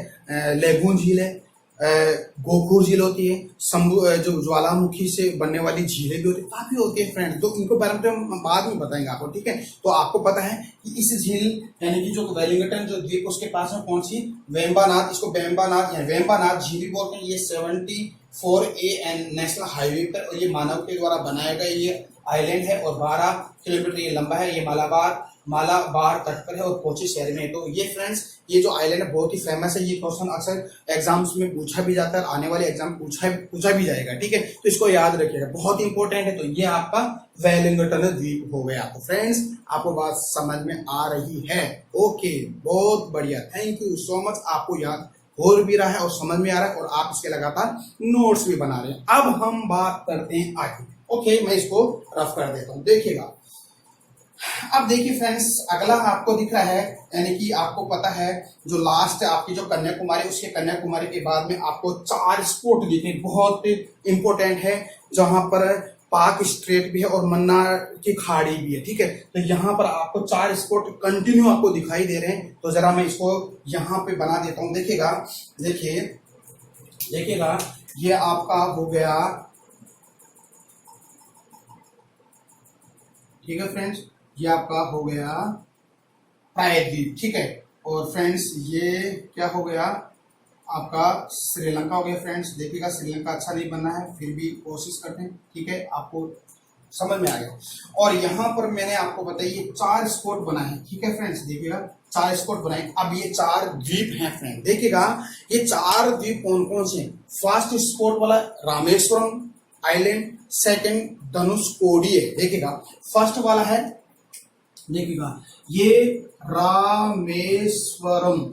लेगून झील है, गोखुर झील होती है, जो ज्वालामुखी से बनने वाली झीलें भी होती है, काफी होती है फ्रेंड। तो इनको बारे में हम बाद में बताएंगे आपको। ठीक है, तो आपको पता है कि इस झील यानी कि जो वेलिंगटन जो द्वीप उसके पास में कौन सी वेम्बानाद, इसको वेम्बानाद झील भी बोलते हैं। ये 74A नेशनल हाईवे पर और ये मानव के द्वारा बनाया गया ये आइलैंड है और 12 किलोमीटर ये लंबा है। ये मालाबार तट पर है और कोची शहर में है। तो ये फ्रेंड्स ये जो आइलैंड है बहुत ही फेमस है। ये क्वेश्चन अक्सर एग्जाम्स में पूछा भी जाता है, आने वाले एग्जाम पूछा भी जाएगा। ठीक है, तो इसको याद रखिएगा, बहुत इंपॉर्टेंट है। तो ये आपका वेलिंगटन द्वीप हो गया। तो फ्रेंड्स आपको बात समझ में आ रही है? ओके, बहुत बढ़िया, थैंक यू सो मच। आपको याद हो भी रहा है और समझ में आ रहा है और आप इसके लगातार नोट्स भी बना रहे हैं। अब हम बात करते हैं आगे। ओके, मैं इसको रफ कर देता हूं, देखिएगा। अब देखिए फ्रेंड्स, अगला आपको दिख रहा है, यानी कि आपको पता है जो लास्ट है आपकी जो कन्याकुमारी, उसके कन्याकुमारी के बाद में आपको 4 स्पॉट दिखे, बहुत इंपॉर्टेंट है, जहां पर पाक स्ट्रेट भी है और मन्नार की खाड़ी भी है। ठीक है, तो यहाँ पर आपको 4 स्पॉट कंटिन्यू आपको दिखाई दे रहे हैं। तो जरा मैं इसको यहाँ पे बना देता हूँ। देखिएगा, देखिएगा ये आपका हो गया। ठीक है फ्रेंड्स, ये आपका हो गया प्रायद्वीप। ठीक है, और फ्रेंड्स ये क्या हो गया आपका श्रीलंका हो गया। फ्रेंड्स देखिएगा, श्रीलंका अच्छा नहीं बनना है, फिर भी कोशिश करते हैं। ठीक है, आपको समझ में आ गया। और यहाँ पर मैंने आपको बताइए 4 स्पॉट बनाए हैं। ठीक है फ्रेंड्स, देखिएगा 4 स्पॉट बनाए। अब ये 4 द्वीप हैं फ्रेंड। देखिएगा ये 4 द्वीप कौन कौन से हैं। फर्स्ट स्पॉट वाला रामेश्वरम आइलैंड, सेकंड धनुषकोडी है। देखिएगा फर्स्ट वाला है, देखिएगा ये रामेश्वरम।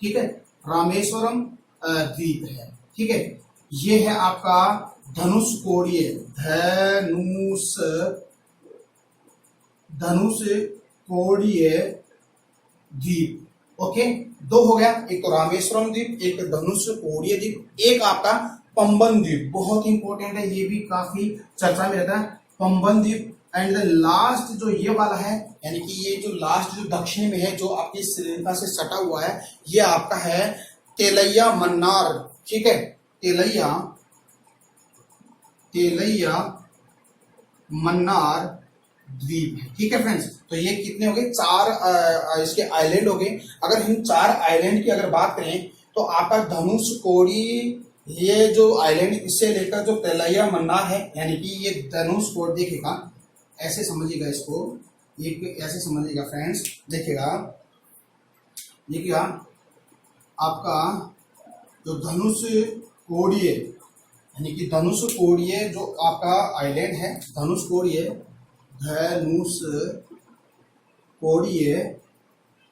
ठीक है, रामेश्वरम द्वीप है। ठीक है, ये है आपका धनुषकोडी, धनुषकोडी द्वीप। ओके, 2 हो गया, एक तो रामेश्वरम द्वीप, एक धनुषकोडी द्वीप, एक आपका पंबन द्वीप। बहुत इंपॉर्टेंट है, ये भी काफी चर्चा में रहता है, पंबन द्वीप। एंड द लास्ट जो ये वाला है, यानी कि ये जो लास्ट जो दक्षिण में है, जो आपकी श्रीलंका से सटा हुआ है, ये आपका है तेलैया मन्नार। ठीक है, तेलैया मन्नार द्वीप है। ठीक है फ्रेंड्स, तो ये कितने हो गए, 4 इसके आइलैंड हो गए। अगर हम 4 आइलैंड की अगर बात करें तो आपका धनुषकोडी, ये जो आइलैंड इससे लेकर जो तेलैया मन्नार है, यानी कि ये धनुषकोडी, देखिएगा ऐसे समझिएगा इसको, एक ऐसे समझिएगा फ्रेंड्स। देखिएगा आपका जो धनुषकोडी है, यानी कि धनुषकोडी जो आपका आइलैंड है, धनुषकोडी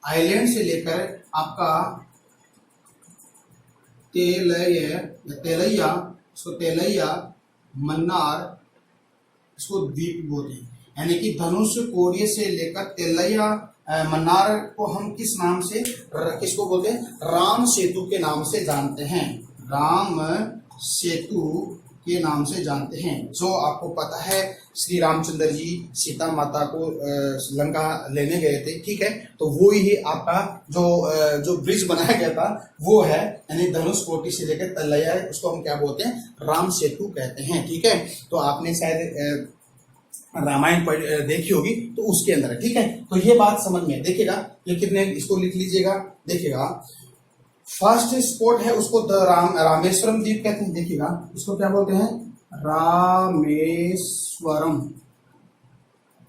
आइलैंड से लेकर आपका तेलैया मन्नार, इसको द्वीप बोलते हैं। यानी कि धनुषकोडी से लेकर तेलैया मन्नार को हम किसको बोलते हैं, राम सेतु के नाम से जानते हैं। राम सेतु के नाम से जानते हैं। जो आपको पता है श्री रामचंद्र जी सीता माता को लंका लेने गए थे। ठीक है, तो वो ही आपका जो ब्रिज बनाया गया था वो है, यानी धनुषकोडी से लेकर तेलैया, उसको हम क्या बोलते हैं, राम सेतु कहते हैं। ठीक है, तो आपने शायद रामायण देखी होगी, तो उसके अंदर है। ठीक है, तो ये बात समझ में। देखिएगा ये कितने, इसको लिख लीजिएगा। देखिएगा फर्स्ट स्पॉट है उसको रामेश्वरम द्वीप कहते हैं। देखिएगा इसको क्या बोलते हैं,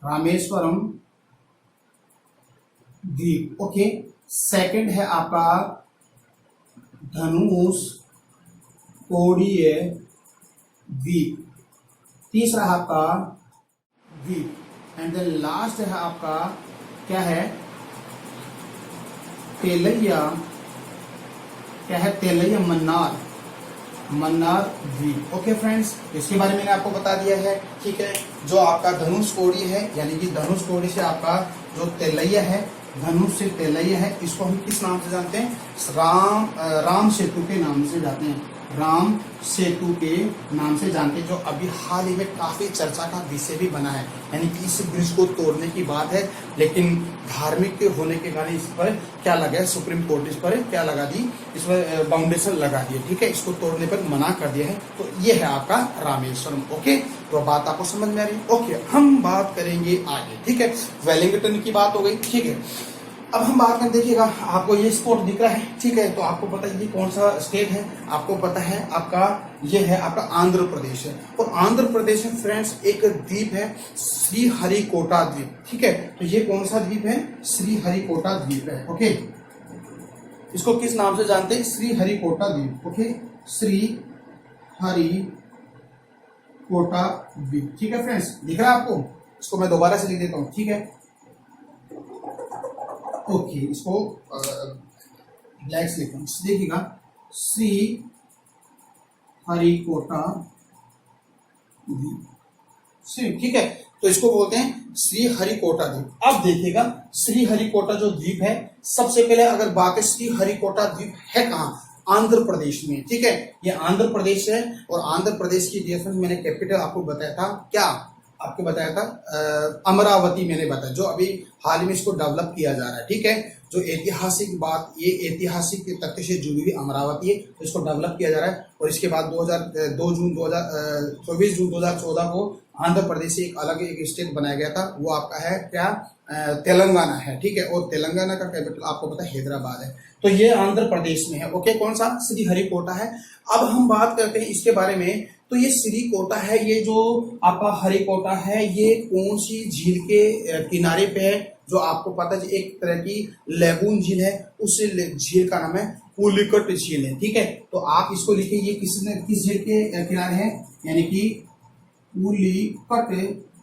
रामेश्वरम द्वीप। ओके, सेकंड है आपका धनुषकोडी द्वीप, तीसरा आपका द्वीप, एंड देन लास्ट है आपका क्या है, तेलैया मन्नार द्वीप। ओके फ्रेंड्स, इसके बारे में मैंने आपको बता दिया है। ठीक है, जो आपका धनुषकोडी है, यानी कि धनुषकोडी से आपका जो तेलैया है, धनुष से तेलैया है, इसको हम किस नाम से जानते हैं, राम सेतु के नाम से जानते हैं। राम सेतु के नाम से जानते हैं, जो अभी हाल ही में काफी चर्चा का विषय भी बना है। यानी कि इस ब्रिज को तोड़ने की बात है, लेकिन धार्मिक होने के कारण इस पर क्या लगा है, सुप्रीम कोर्ट इस पर क्या लगा दी, इस पर बाउंडेशन लगा दिए। ठीक है, इसको तोड़ने पर मना कर दिया है। तो ये है आपका रामेश्वरम। ओके, तो बात आपको समझ में आ रही है। ओके, हम बात करेंगे आगे। ठीक है, वेलिंगटन की बात हो गई। ठीक है, अब हम बात करें। देखिएगा आपको ये स्पॉट दिख रहा है। ठीक है, तो आपको पता है ये कौन सा स्टेट है, आपको पता है आपका ये है आपका आंध्र प्रदेश है। और आंध्र प्रदेश में फ्रेंड्स एक द्वीप है श्रीहरिकोटा द्वीप। ठीक है, तो ये कौन सा द्वीप है, श्रीहरिकोटा द्वीप है। ओके, इसको किस नाम से जानते हैं, श्रीहरिकोटा द्वीप। ओके, श्रीहरिकोटा द्वीप। ठीक है फ्रेंड्स, दिख रहा है आपको, इसको मैं दोबारा से लिख देता हूँ। ठीक है, ओके, इसको ब्लैक से लिखता हूं। देखिएगा श्रीहरिकोटा द्वीप। ठीक है, तो इसको बोलते हैं श्रीहरिकोटा द्वीप। अब देखिएगा श्रीहरिकोटा जो द्वीप है, सबसे पहले अगर बात है श्रीहरिकोटा द्वीप है कहाँ, आंध्र प्रदेश में, ठीक है। ये आंध्र प्रदेश है और आंध्र प्रदेश की डिफरेंस मैंने कैपिटल आपको बताया था, क्या आपको बताया था, अमरावती मैंने बताया, जो अभी हाल में इसको डेवलप किया जा रहा है, ठीक है। जो ऐतिहासिक बात, ये ऐतिहासिक तथ्य से जुड़ी हुई अमरावती है, तो इसको डेवलप किया जा रहा है। और इसके बाद 24 जून 2014 को आंध्र प्रदेश से एक अलग एक स्टेट बनाया गया था, वो आपका है क्या, तेलंगाना है, ठीक है। और तेलंगाना का कैपिटल आपको पता है हैदराबाद है। तो ये आंध्र प्रदेश में है, ओके। कौन सा, श्रीहरिकोटा है। अब हम बात करते हैं इसके बारे में। तो ये श्रीकोटा है, ये जो आपका हरिकोटा है, ये कौन सी झील के किनारे पे है, जो आपको पता है एक तरह की लेगून झील है, उस झील का नाम है पुलिकट झील है, ठीक है। तो आप इसको लिखिए, ये किस झील के किनारे है, यानी कि पुलिकट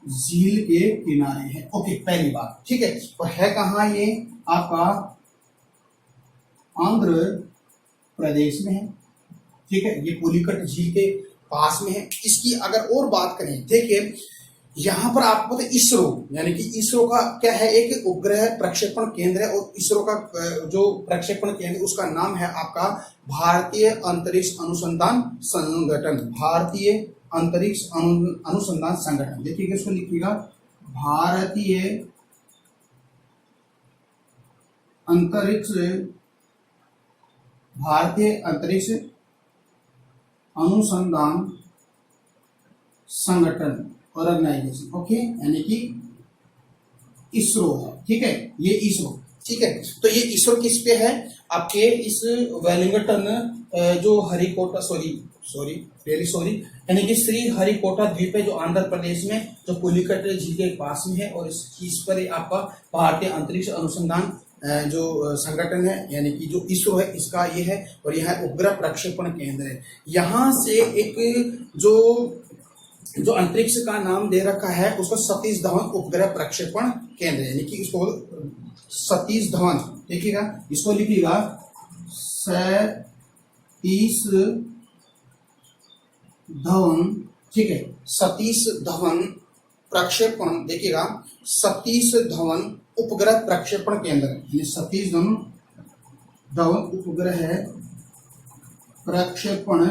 झील के किनारे है, ओके, पहली बात, ठीक है। और है कहाँ ये, आपका आंध्र प्रदेश में है, ठीक है। ये पुलिकट झील के पास में है। इसकी अगर और बात करें, देखिए यहां पर आपको पता है इसरो, यानी कि इसरो का क्या है, एक उपग्रह प्रक्षेपण केंद्र है। और इसरो का जो प्रक्षेपण केंद्र, उसका नाम है आपका भारतीय अंतरिक्ष अनुसंधान संगठन, भारतीय अंतरिक्ष अनुसंधान संगठन। देखिएगा, इसको लिखिएगा, भारतीय अंतरिक्ष अनुसंधान संगठन, ऑर्गेनाइजेशन, ओके, यानी कि इसरो है, ठीक है। ये इसरो, ठीक है। तो ये इसरो किस पे है, आपके इस वेलिंगटन जो हरिकोटा, सॉरी, यानी कि श्री हरिकोटा द्वीप है, जो आंध्र प्रदेश में, जो पुलिकट झील के पास में है। और इस पर आपका भारतीय अंतरिक्ष अनुसंधान जो संगठन है, यानी कि जो इसरो है, इसका ये है। और यह उपग्रह प्रक्षेपण केंद्र है। यहाँ से एक जो अंतरिक्ष का नाम दे रखा है, उसको सतीश धवन उपग्रह प्रक्षेपण केंद्र, यानी कि इसको सतीश धवन, देखिएगा, इसको लिखिएगा सतीश धवन, ठीक है, सतीश धवन प्रक्षेपण, देखिएगा, सतीश धवन उपग्रह प्रक्षेपण केंद्र, यानी सतीश धवन उपग्रह प्रक्षेपण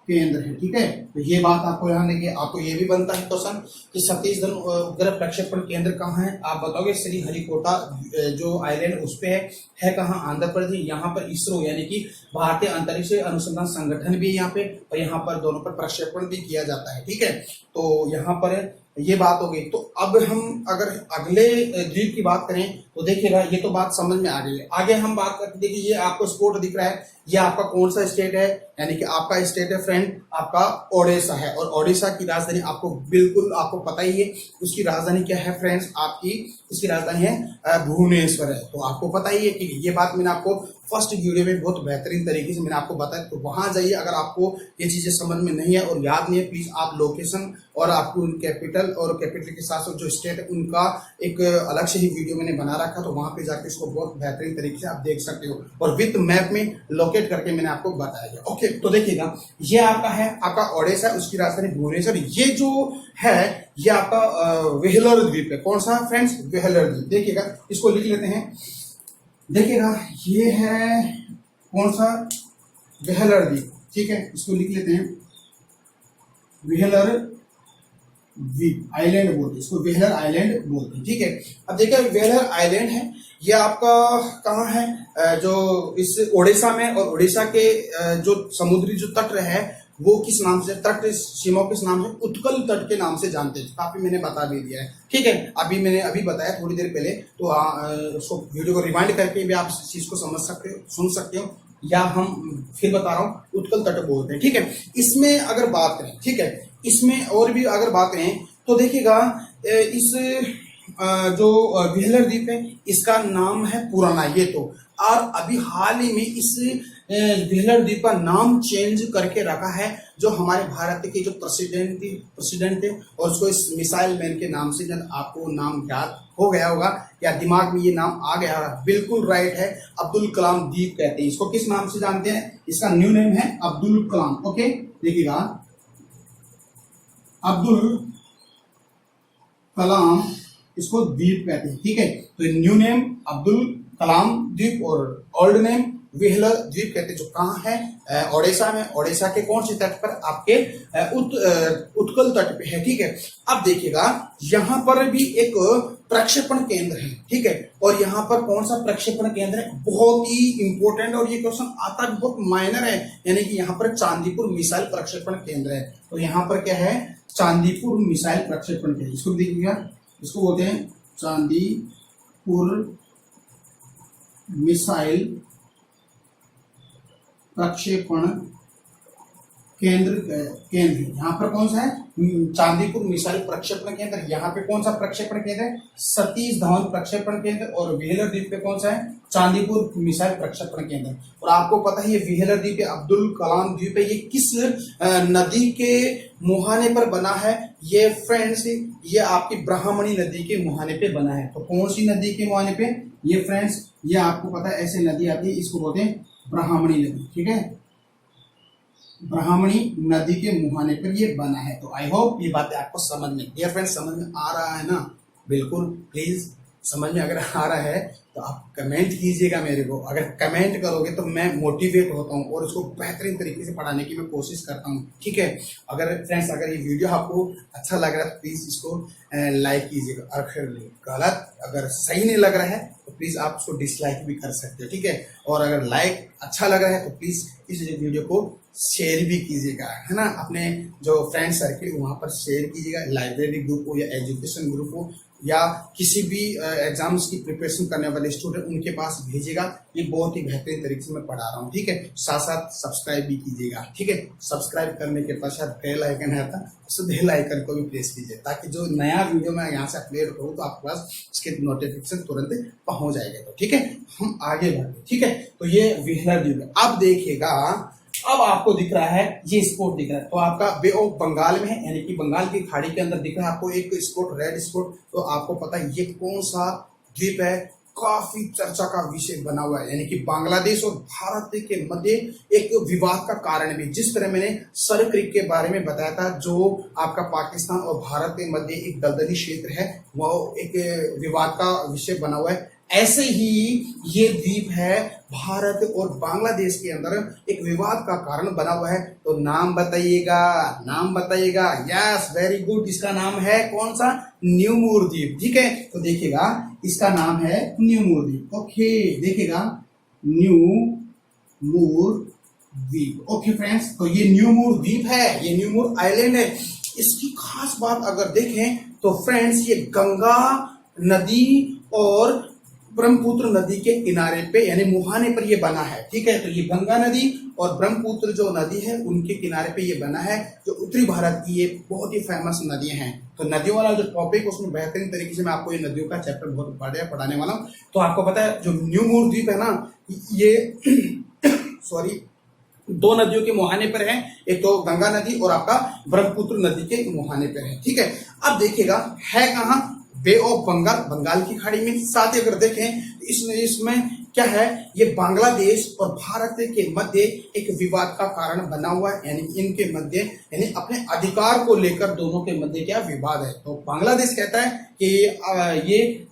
केंद्र है, ठीक है। तो ये बात आपको यहाँ देखिए, आपको ये भी बनता है क्वेश्चन कि सतीश धवन उपग्रह प्रक्षेपण केंद्र कहाँ है, आप बताओगे श्री हरिकोटा जो आइलैंड उस पे है कहाँ, आंध्र प्रदेश। यहाँ पर इसरो यानी कि भारतीय अंतरिक्ष अनुसंधान संगठन भी यहाँ पे, और यहाँ पर दोनों पर प्रक्षेपण भी किया जाता है, ठीक है। तो यहाँ पर ये बात हो गई। तो अब हम अगर अगले द्वीप की बात करें, तो देखिएगा, ये तो बात समझ में आ गई है। आगे हम बात करते, देखिए ये आपको स्पोर्ट दिख रहा है, ये आपका कौन सा स्टेट है, यानी कि आपका स्टेट है फ्रेंड, आपका ओडिशा है। और ओडिशा की राजधानी आपको बिल्कुल आपको पता ही है, उसकी राजधानी क्या है फ्रेंड्स, आपकी उसकी राजधानी है भुवनेश्वर है। तो आपको पता ही है कि ये बात मैंने आपको फर्स्ट वीडियो में बहुत बेहतरीन तरीके से मैंने आपको बताया। तो वहां जाइए, अगर आपको ये चीजें समझ में नहीं है और याद नहीं है, प्लीज आप लोकेशन और आपको कैपिटल और कैपिटल के साथ साथ जो स्टेट है उनका एक अलग से ही वीडियो मैंने बना रखा, तो वहां पे जाके इसको बहुत बेहतरीन तरीके से आप देख सकते हो और विथ मैप में लोकेट करके मैंने आपको बताया गया। ओके, तो देखिएगा, ये आपका है आपका ओडिशा, उसकी राजधानी भुवनेश्वर। ये जो है ये आपका वेहलर द्वीप है। कौन सा फ्रेंड्स, वेहलर द्वीप। देखिएगा, इसको लिख लेते हैं। देखिएगा, ये है कौन सा, वेहलर द्वीप, ठीक है, इसको लिख लेते हैं, वेहलर द्वीप, आइलैंड बोलते हैं इसको, वेहलर आइलैंड बोलते हैं, ठीक है। अब देखिए, वेहलर आइलैंड है, ये आपका कहाँ है, जो इस ओडिशा में, और ओडिशा के जो समुद्री जो तट है वो किस नाम से, तट सीमा किस नाम से, उत्कल तट के नाम से जानते हैं। काफी मैंने बता भी दिया है, ठीक है, मैंने अभी बताया थोड़ी देर पहले। तो उसको वीडियो को रिवाइंड करके भी आप इस चीज को समझ सकते हो, सुन सकते हो, या हम फिर बता रहा हूँ, उत्कल तट बोलते हैं, ठीक है। इसमें अगर बात करें, ठीक है, इसमें और भी अगर बात करें तो देखिएगा, इस जो वेहलर द्वीप है इसका नाम है पुराना, ये तो, और अभी हाल ही में इस वेहलर द्वीप का नाम चेंज करके रखा है, जो हमारे भारत के जो प्रेसिडेंट थे, और उसको इस मिसाइल मैन के नाम से, जब आपको नाम याद हो गया होगा या दिमाग में ये नाम आ गया होगा, बिल्कुल राइट है, अब्दुल कलाम द्वीप कहते हैं इसको। किस नाम से जानते हैं, इसका न्यू नेम है अब्दुल कलाम। ओके, देखिएगा, अब्दुल कलाम इसको द्वीप कहते हैं, ठीक है। तो न्यू नेम अब्दुल कलाम द्वीप और ओल्ड नेम व्हीलर द्वीप कहते हैं, जो कहाँ है, ओडिशा में। ओडिशा के कौन से तट पर, आपके उत्कल तट पे है, ठीक है। अब देखिएगा यहाँ पर भी एक प्रक्षेपण केंद्र है, ठीक है। और यहाँ पर कौन सा प्रक्षेपण केंद्र है, बहुत ही इंपॉर्टेंट, और ये क्वेश्चन आता भी बहुत माइनर है, यानी कि यहाँ पर चांदीपुर मिसाइल प्रक्षेपण केंद्र है। तो यहाँ पर क्या है, चांदीपुर मिसाइल प्रक्षेपण केंद्र, इसको देखिएगा, इसको बोलते हैं चांदीपुर मिसाइल प्रक्षेपण केंद्र यहाँ पर कौन सा है, चांदीपुर मिसाइल प्रक्षेपण केंद्र। यहाँ पे कौन सा प्रक्षेपण केंद्र है, सतीश धवन प्रक्षेपण केंद्र। और व्हीलर द्वीप पे कौन सा है, चांदीपुर मिसाइल प्रक्षेपण केंद्र। और आपको पता है ये व्हीलर द्वीप है, अब्दुल कलाम द्वीप है, ये किस नदी के मुहाने पर बना है, ये फ्रेंड्स ये आपकी ब्राह्मणी नदी के मुहाने पे बना है। तो कौन सी नदी के मुहाने पे, ये फ्रेंड्स ये आपको पता है ऐसे नदी आती है, इसको बोलते हैं ब्राह्मणी नदी, ठीक है। ब्राह्मणी नदी के मुहाने पर ये बना है। तो आई होप ये बातें आपको समझ में, डियर फ्रेंड्स, समझ में आ रहा है ना। बिल्कुल प्लीज समझ में अगर आ रहा है तो आप कमेंट कीजिएगा मेरे को। अगर कमेंट करोगे तो मैं मोटिवेट होता हूँ और इसको बेहतरीन तरीके से पढ़ाने की मैं कोशिश करता हूँ, ठीक है। अगर फ्रेंड्स अगर ये वीडियो आपको अच्छा लग रहा है तो प्लीज इसको लाइक कीजिएगा। अगर गलत, अगर सही नहीं लग रहा है तो प्लीज आप उसको डिसलाइक भी कर सकते हो, ठीक है। और अगर लाइक अच्छा लग रहा है तो प्लीज इस वीडियो को शेयर भी कीजिएगा, है ना। अपने जो फ्रेंड सर्किल वहां पर शेयर कीजिएगा, लाइब्रेरी ग्रुप हो या एजुकेशन ग्रुप हो या किसी भी एग्जाम्स की प्रिपरेशन करने वाले स्टूडेंट उनके पास भेजिएगा। ये बहुत ही बेहतरीन तरीके से मैं पढ़ा रहा हूँ, ठीक है। साथ साथ सब्सक्राइब भी कीजिएगा, ठीक है। सब्सक्राइब करने के पश्चात बेल आइकन है था, उस बेल आइकन को भी प्रेस कीजिए ताकि जो नया वीडियो मैं यहाँ से अपलोड करूँ तो आपके पास इसके नोटिफिकेशन तुरंत पहुंच जाएगा। तो ठीक है, हम आगे बढ़ते, ठीक है। तो ये व्हीलर द्वीप है। अब देखिएगा, अब आपको दिख रहा है ये स्पॉट दिख रहा है, तो आपका बे ऑफ बंगाल में है, यानी कि बंगाल की खाड़ी के अंदर दिख रहा है आपको एक स्पॉट, रेड स्पॉट। तो आपको पता है ये कौन सा द्वीप है, काफी चर्चा का विषय बना हुआ है, यानी कि बांग्लादेश और भारत के मध्य एक विवाद का कारण भी। जिस तरह मैंने सर क्रीक के बारे में बताया था, जो आपका पाकिस्तान और भारत के मध्य एक दलदली क्षेत्र है, वो एक विवाद का विषय बना हुआ है। ऐसे ही ये द्वीप है भारत और बांग्लादेश के अंदर एक विवाद का कारण बना हुआ है। तो नाम बताइएगा, नाम बताइएगा। Yes, very good. इसका नाम है कौन सा, न्यूमूर द्वीप, ठीक है। तो देखिएगा इसका नाम है न्यूमूर द्वीप, ओके। देखिएगा न्यूमूर द्वीप, ओके फ्रेंड्स। तो ये न्यूमूर द्वीप है, ये न्यूमूर आइलैंड है। इसकी खास बात अगर देखें तो फ्रेंड्स ये गंगा नदी और ब्रह्मपुत्र नदी के किनारे पे यानी मुहाने पर ये बना है, ठीक है। तो ये गंगा नदी और ब्रह्मपुत्र जो नदी है उनके किनारे पे ये बना है, जो उत्तरी भारत की ये बहुत ही फेमस नदियां हैं। तो नदियों वाला जो टॉपिक उसमें बेहतरीन तरीके से मैं आपको ये नदियों का चैप्टर बहुत बढ़िया पढ़ाने वाला हूँ। तो आपको पता है जो न्यूमूर द्वीप है ना, ये सॉरी दो नदियों के मुहाने पर है, एक तो गंगा नदी और आपका ब्रह्मपुत्र नदी के मुहाने पर है, ठीक है। अब देखिएगा है कहाँ, बे ऑफ बंगाल, बंगाल की खाड़ी में। साथ ही अगर देखें इसमें क्या है, ये बांग्लादेश और भारत के मध्य एक विवाद का कारण बना हुआ है, यानी इनके मध्य यानी अपने अधिकार को लेकर दोनों के मध्य क्या विवाद है। तो बांग्लादेश कहता है कि ये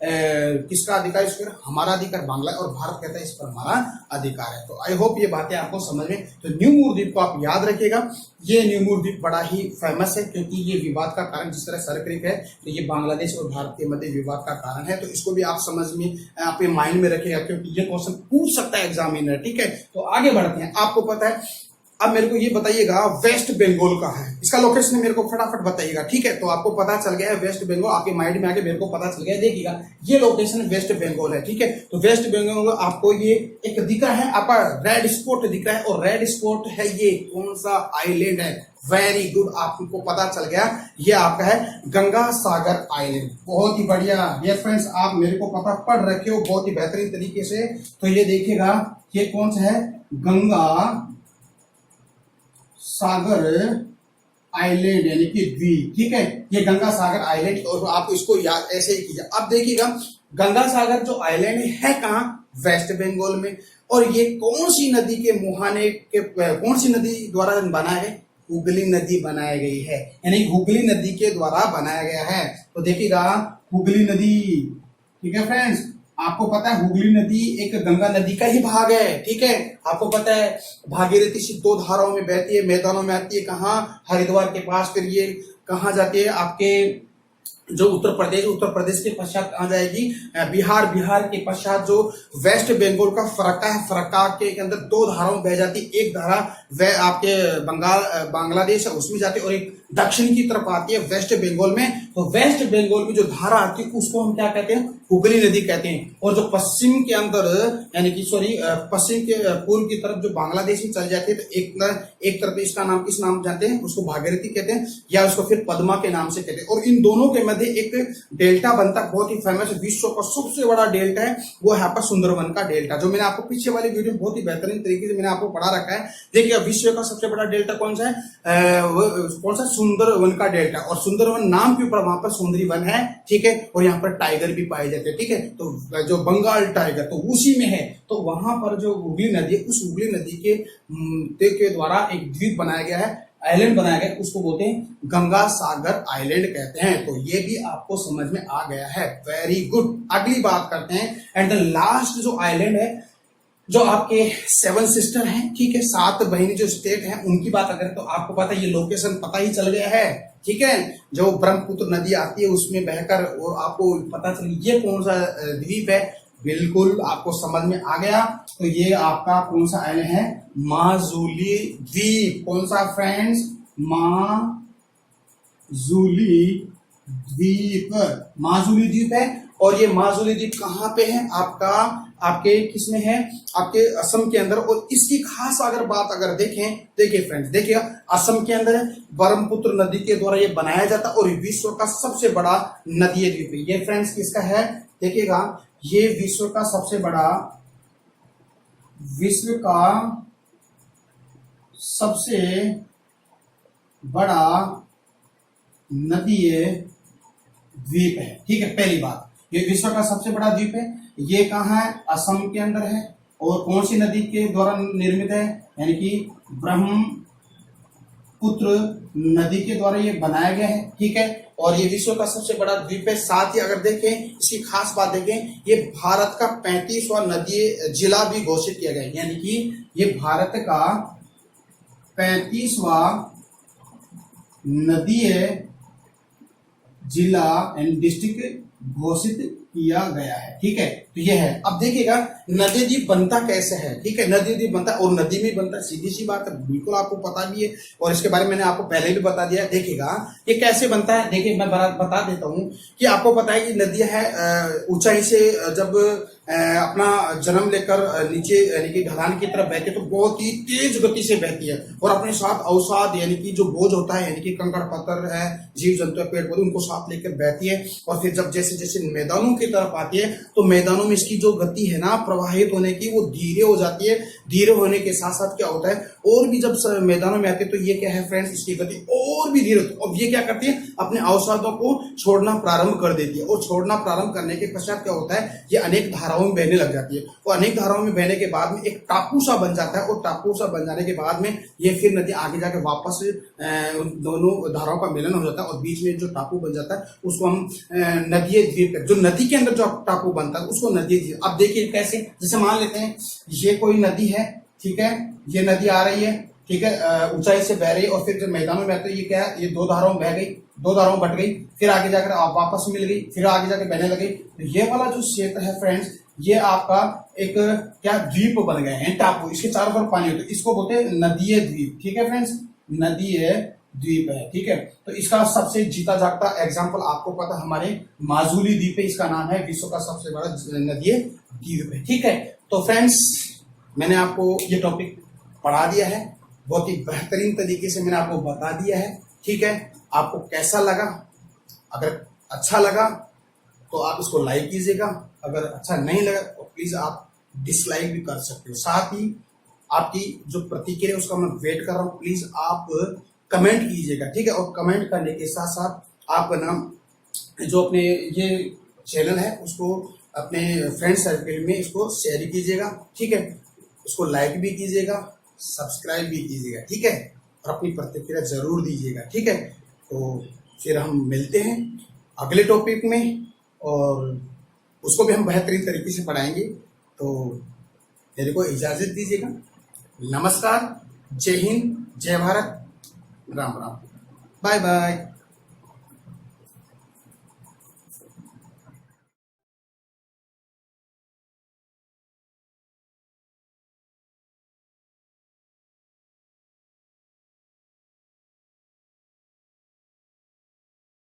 किसका अधिकार, इस पर हमारा अधिकार बांग्ला, और भारत कहता है इस पर हमारा अधिकार है। तो आई होप ये बातें आपको समझ में। तो न्यूमूर द्वीप को आप याद रखिएगा, ये न्यूमूर द्वीप बड़ा ही फेमस है क्योंकि ये विवाद का कारण, जिस तरह सर क्रीक है तो ये बांग्लादेश और भारत के मध्य विवाद का कारण है। तो इसको भी आप समझ में, आप माइंड में रखिएगा क्योंकि ये क्वेश्चन पूछ सकता है एग्जामिनर, ठीक है। तो आगे बढ़ते हैं। आपको पता है, अब मेरे को ये बताइएगा वेस्ट बंगाल का है, इसका लोकेशन मेरे को फटाफट बताइएगा, ठीक है। तो आपको पता चल गया है वेस्ट बंगाल, आपके माइंड में आके मेरे को पता चल गया है। देखिएगा ये लोकेशन वेस्ट बंगाल है, ठीक है। तो वेस्ट बंगाल आपको ये एक दिख रहा है, आपका रेड स्पॉट दिख रहा है, और रेड स्पॉट है ये कौन सा आइलैंड है, वेरी गुड, आपको पता चल गया, ये आपका है गंगा सागर आइलैंड। बहुत ही बढ़िया डियर फ्रेंड्स, आप मेरे को पता पढ़ रखे हो बहुत ही बेहतरीन तरीके से। तो ये देखिएगा ये कौन सा है, गंगा सागर आइलैंड यानी कि द्वीप, ठीक है। ये गंगा सागर आइलैंड, और आप इसको याद ऐसे ही कीजिए। अब देखिएगा गंगा सागर जो आइलैंड है कहाँ, वेस्ट बंगाल में। और ये कौन सी नदी के मुहाने के, कौन सी नदी द्वारा बना है, हुगली नदी बनाई गई है, यानी हुगली नदी के द्वारा बनाया गया है। तो देखिएगा हुगली नदी, ठीक है फ्रेंड्स, आपको पता है हुगली नदी एक गंगा नदी का ही भाग है, ठीक है। आपको पता है भागीरथी सिर्फ दो धाराओं में बहती है, मैदानों में आती है कहाँ, हरिद्वार के पास, फिर ये कहाँ जाती है आपके जो उत्तर प्रदेश के पश्चात कहाँ जाएगी, बिहार, बिहार के पश्चात जो वेस्ट बंगाल का फरक्का है, फरक्का के अंदर दो धाराओं बह जाती, एक धारा वह आपके बांग्लादेश है उसमें जाती है और एक दक्षिण की तरफ आती है वेस्ट बंगाल में। तो वेस्ट बंगाल में जो धारा आती है उसको हम क्या कहते हैं, हुगली नदी कहते हैं। और जो पश्चिम के अंदर यानी कि पश्चिम के पूर्व की तरफ जो बांग्लादेश में चल जाती है, तो एक तरफ इसका नाम किस नाम जानते हैं, उसको भागीरथी कहते हैं या उसको फिर पद्मा के नाम से कहते हैं। और इन दोनों के मध्य एक डेल्टा बनता है, बहुत ही फेमस, विश्व का सबसे बड़ा डेल्टा है, वो है पर सुंदरवन का डेल्टा, जो मैंने आपको पीछे वाली वीडियो में बहुत ही बेहतरीन तरीके से मैंने आपको पढ़ा रखा है। देखिए विश्व का सबसे बड़ा डेल्टा कौन सा है, कौन सा, सुंदरवन का डेल्टा। और सुंदरवन नाम के ऊपर वहां पर सुंदरी वन है, ठीक है, और यहाँ पर टाइगर भी पाए जाते हैं, ठीक है। तो जो बंगाल टाइगर तो उसी में है। तो वहां पर जो हुगली नदी है, उस हुगली नदी के द्वारा एक द्वीप बनाया गया है, आइलैंड बनाया गया, उसको बोलते हैं गंगा सागर आइलैंड कहते हैं। तो ये भी आपको समझ में आ गया है, वेरी गुड। अगली बात करते हैं, एंड द लास्ट जो आइलैंड है, जो आपके 7 सिस्टर हैं, ठीक है, 7 बहनी जो स्टेट हैं, उनकी बात अगर, तो आपको पता है ये लोकेशन पता ही चल गया है, ठीक है। जो ब्रह्मपुत्र नदी आती है उसमें बहकर और आपको पता चल ये कौन सा द्वीप है, बिल्कुल आपको समझ में आ गया। तो ये आपका कौन सा आइलैंड है, माजुली द्वीप। कौन सा फ्रेंड्स, माजुली द्वीप, माजुली द्वीप है। और ये माजुली द्वीप कहाँ पे है, आपके किसमें है, आपके असम के अंदर। और इसकी खास अगर बात अगर देखें, देखिए फ्रेंड्स, देखिए असम के अंदर है, ब्रह्मपुत्र नदी के द्वारा ये बनाया जाता है और विश्व का सबसे बड़ा नदी द्वीप है ये फ्रेंड्स। किसका है, देखिएगा, ये विश्व का सबसे बड़ा नदीय द्वीप है, ठीक है। पहली बात, ये विश्व का सबसे बड़ा द्वीप है, ये कहाँ है, असम के अंदर है। और कौन सी नदी के द्वारा निर्मित है, यानी कि ब्रह्मपुत्र नदी के द्वारा ये बनाया गया है, ठीक है। और ये विश्व का सबसे बड़ा द्वीप है। साथ ही अगर देखें, इसकी खास बात देखें, ये भारत का 35वां नदी जिला भी घोषित किया गया है, यानी कि ये भारत का 35वां नदीय जिला एंड डिस्ट्रिक्ट घोषित किया गया है, ठीक है। तो ये है। अब देखिएगा नदी द्वीप बनता कैसे है, ठीक है। नदी द्वीप बनता और नदी में बनता, सीधी सी बात है, बिल्कुल आपको पता भी है और इसके बारे में मैंने आपको पहले भी बता दिया है। देखिएगा ये कैसे बनता है, देखिए मैं बता देता हूँ कि आपको पता है कि नदियां है ऊंचाई से जब अपना जन्म लेकर नीचे यानी कि ढलान की तरफ बहती है, तो बहुत ही तेज गति से बहती है और अपने साथ अवसाद यानी कि जो बोझ होता है, यानी कि कंकड़ पत्थर है, जीव जंतु है, पेड़ पौधे, उनको साथ लेकर बहती है। और फिर जब जैसे जैसे मैदानों की तरफ आती है, तो मैदानों में इसकी जो गति है ना प्रवाहित होने की, वो धीरे हो जाती है। धीरे होने के साथ साथ क्या होता है, और भी जब मैदानों में आती है, तो ये क्या है फ्रेंड्स, इसकी गति और भी धीरे होती है। अब ये क्या करती है, अपने अवसादों को छोड़ना प्रारंभ कर देती है। और छोड़ना प्रारंभ करने के पश्चात क्या होता है, ये अनेक धाराओं में बहने लग जाती है। और अनेक धाराओं में बहने के बाद में एक टापू सा बन जाता है, और टापू सा बन जाने के बाद में ये फिर नदी आगे जाके वापस दोनों धाराओं का मिलन हो जाता है, और बीच में जो टापू बन जाता है उसको हम नदीय द्वीप, जो नदी के अंदर जो टापू बनता है उसको नदीय द्वीप। अब देखिए कैसे, जैसे मान लेते हैं ये कोई नदी है, ठीक है, ये नदी आ रही है, ठीक है, ऊंचाई से बह रही है, और फिर जब मैदानों में आते हैं, ये क्या है, ये दो धाराओं में बह गई, दो धाराओं में बट गई, फिर आगे जाकर वापस मिल गई, फिर आगे जाकर बहने लगी। तो ये वाला जो क्षेत्र है फ्रेंड्स, ये आपका एक क्या द्वीप बन गए हैं, टापू, इसके चारों तरफ पानी होता है, इसको बोलते हैं नदीय द्वीप, ठीक है फ्रेंड्स, नदीय द्वीप है, ठीक है। तो इसका सबसे जीता जागता एग्जांपल आपको पता, हमारे माजुली द्वीप है, इसका नाम है, विश्व का सबसे बड़ा नदीय द्वीप है, ठीक है। तो फ्रेंड्स मैंने आपको ये टॉपिक पढ़ा दिया है, बहुत ही बेहतरीन तरीके से मैंने आपको बता दिया है, ठीक है। आपको कैसा लगा, अगर अच्छा लगा तो आप इसको लाइक कीजिएगा, अगर अच्छा नहीं लगा तो प्लीज आप डिसलाइक भी कर सकते हो। साथ ही आपकी जो प्रतिक्रिया उसका मैं वेट कर रहा हूँ, प्लीज आप कमेंट कीजिएगा, ठीक है। और कमेंट करने के साथ साथ आप ना जो अपने ये चैनल है उसको अपने फ्रेंड सर्कल में इसको शेयर कीजिएगा, ठीक है। उसको लाइक भी कीजिएगा, सब्सक्राइब भी कीजिएगा, ठीक है। और अपनी प्रतिक्रिया जरूर दीजिएगा, ठीक है। तो फिर हम मिलते हैं अगले टॉपिक में, और उसको भी हम बेहतरीन तरीके से पढ़ाएंगे। तो मेरे को इजाज़त दीजिएगा। नमस्कार, जय हिंद, जय भारत, राम राम, बाय बाय।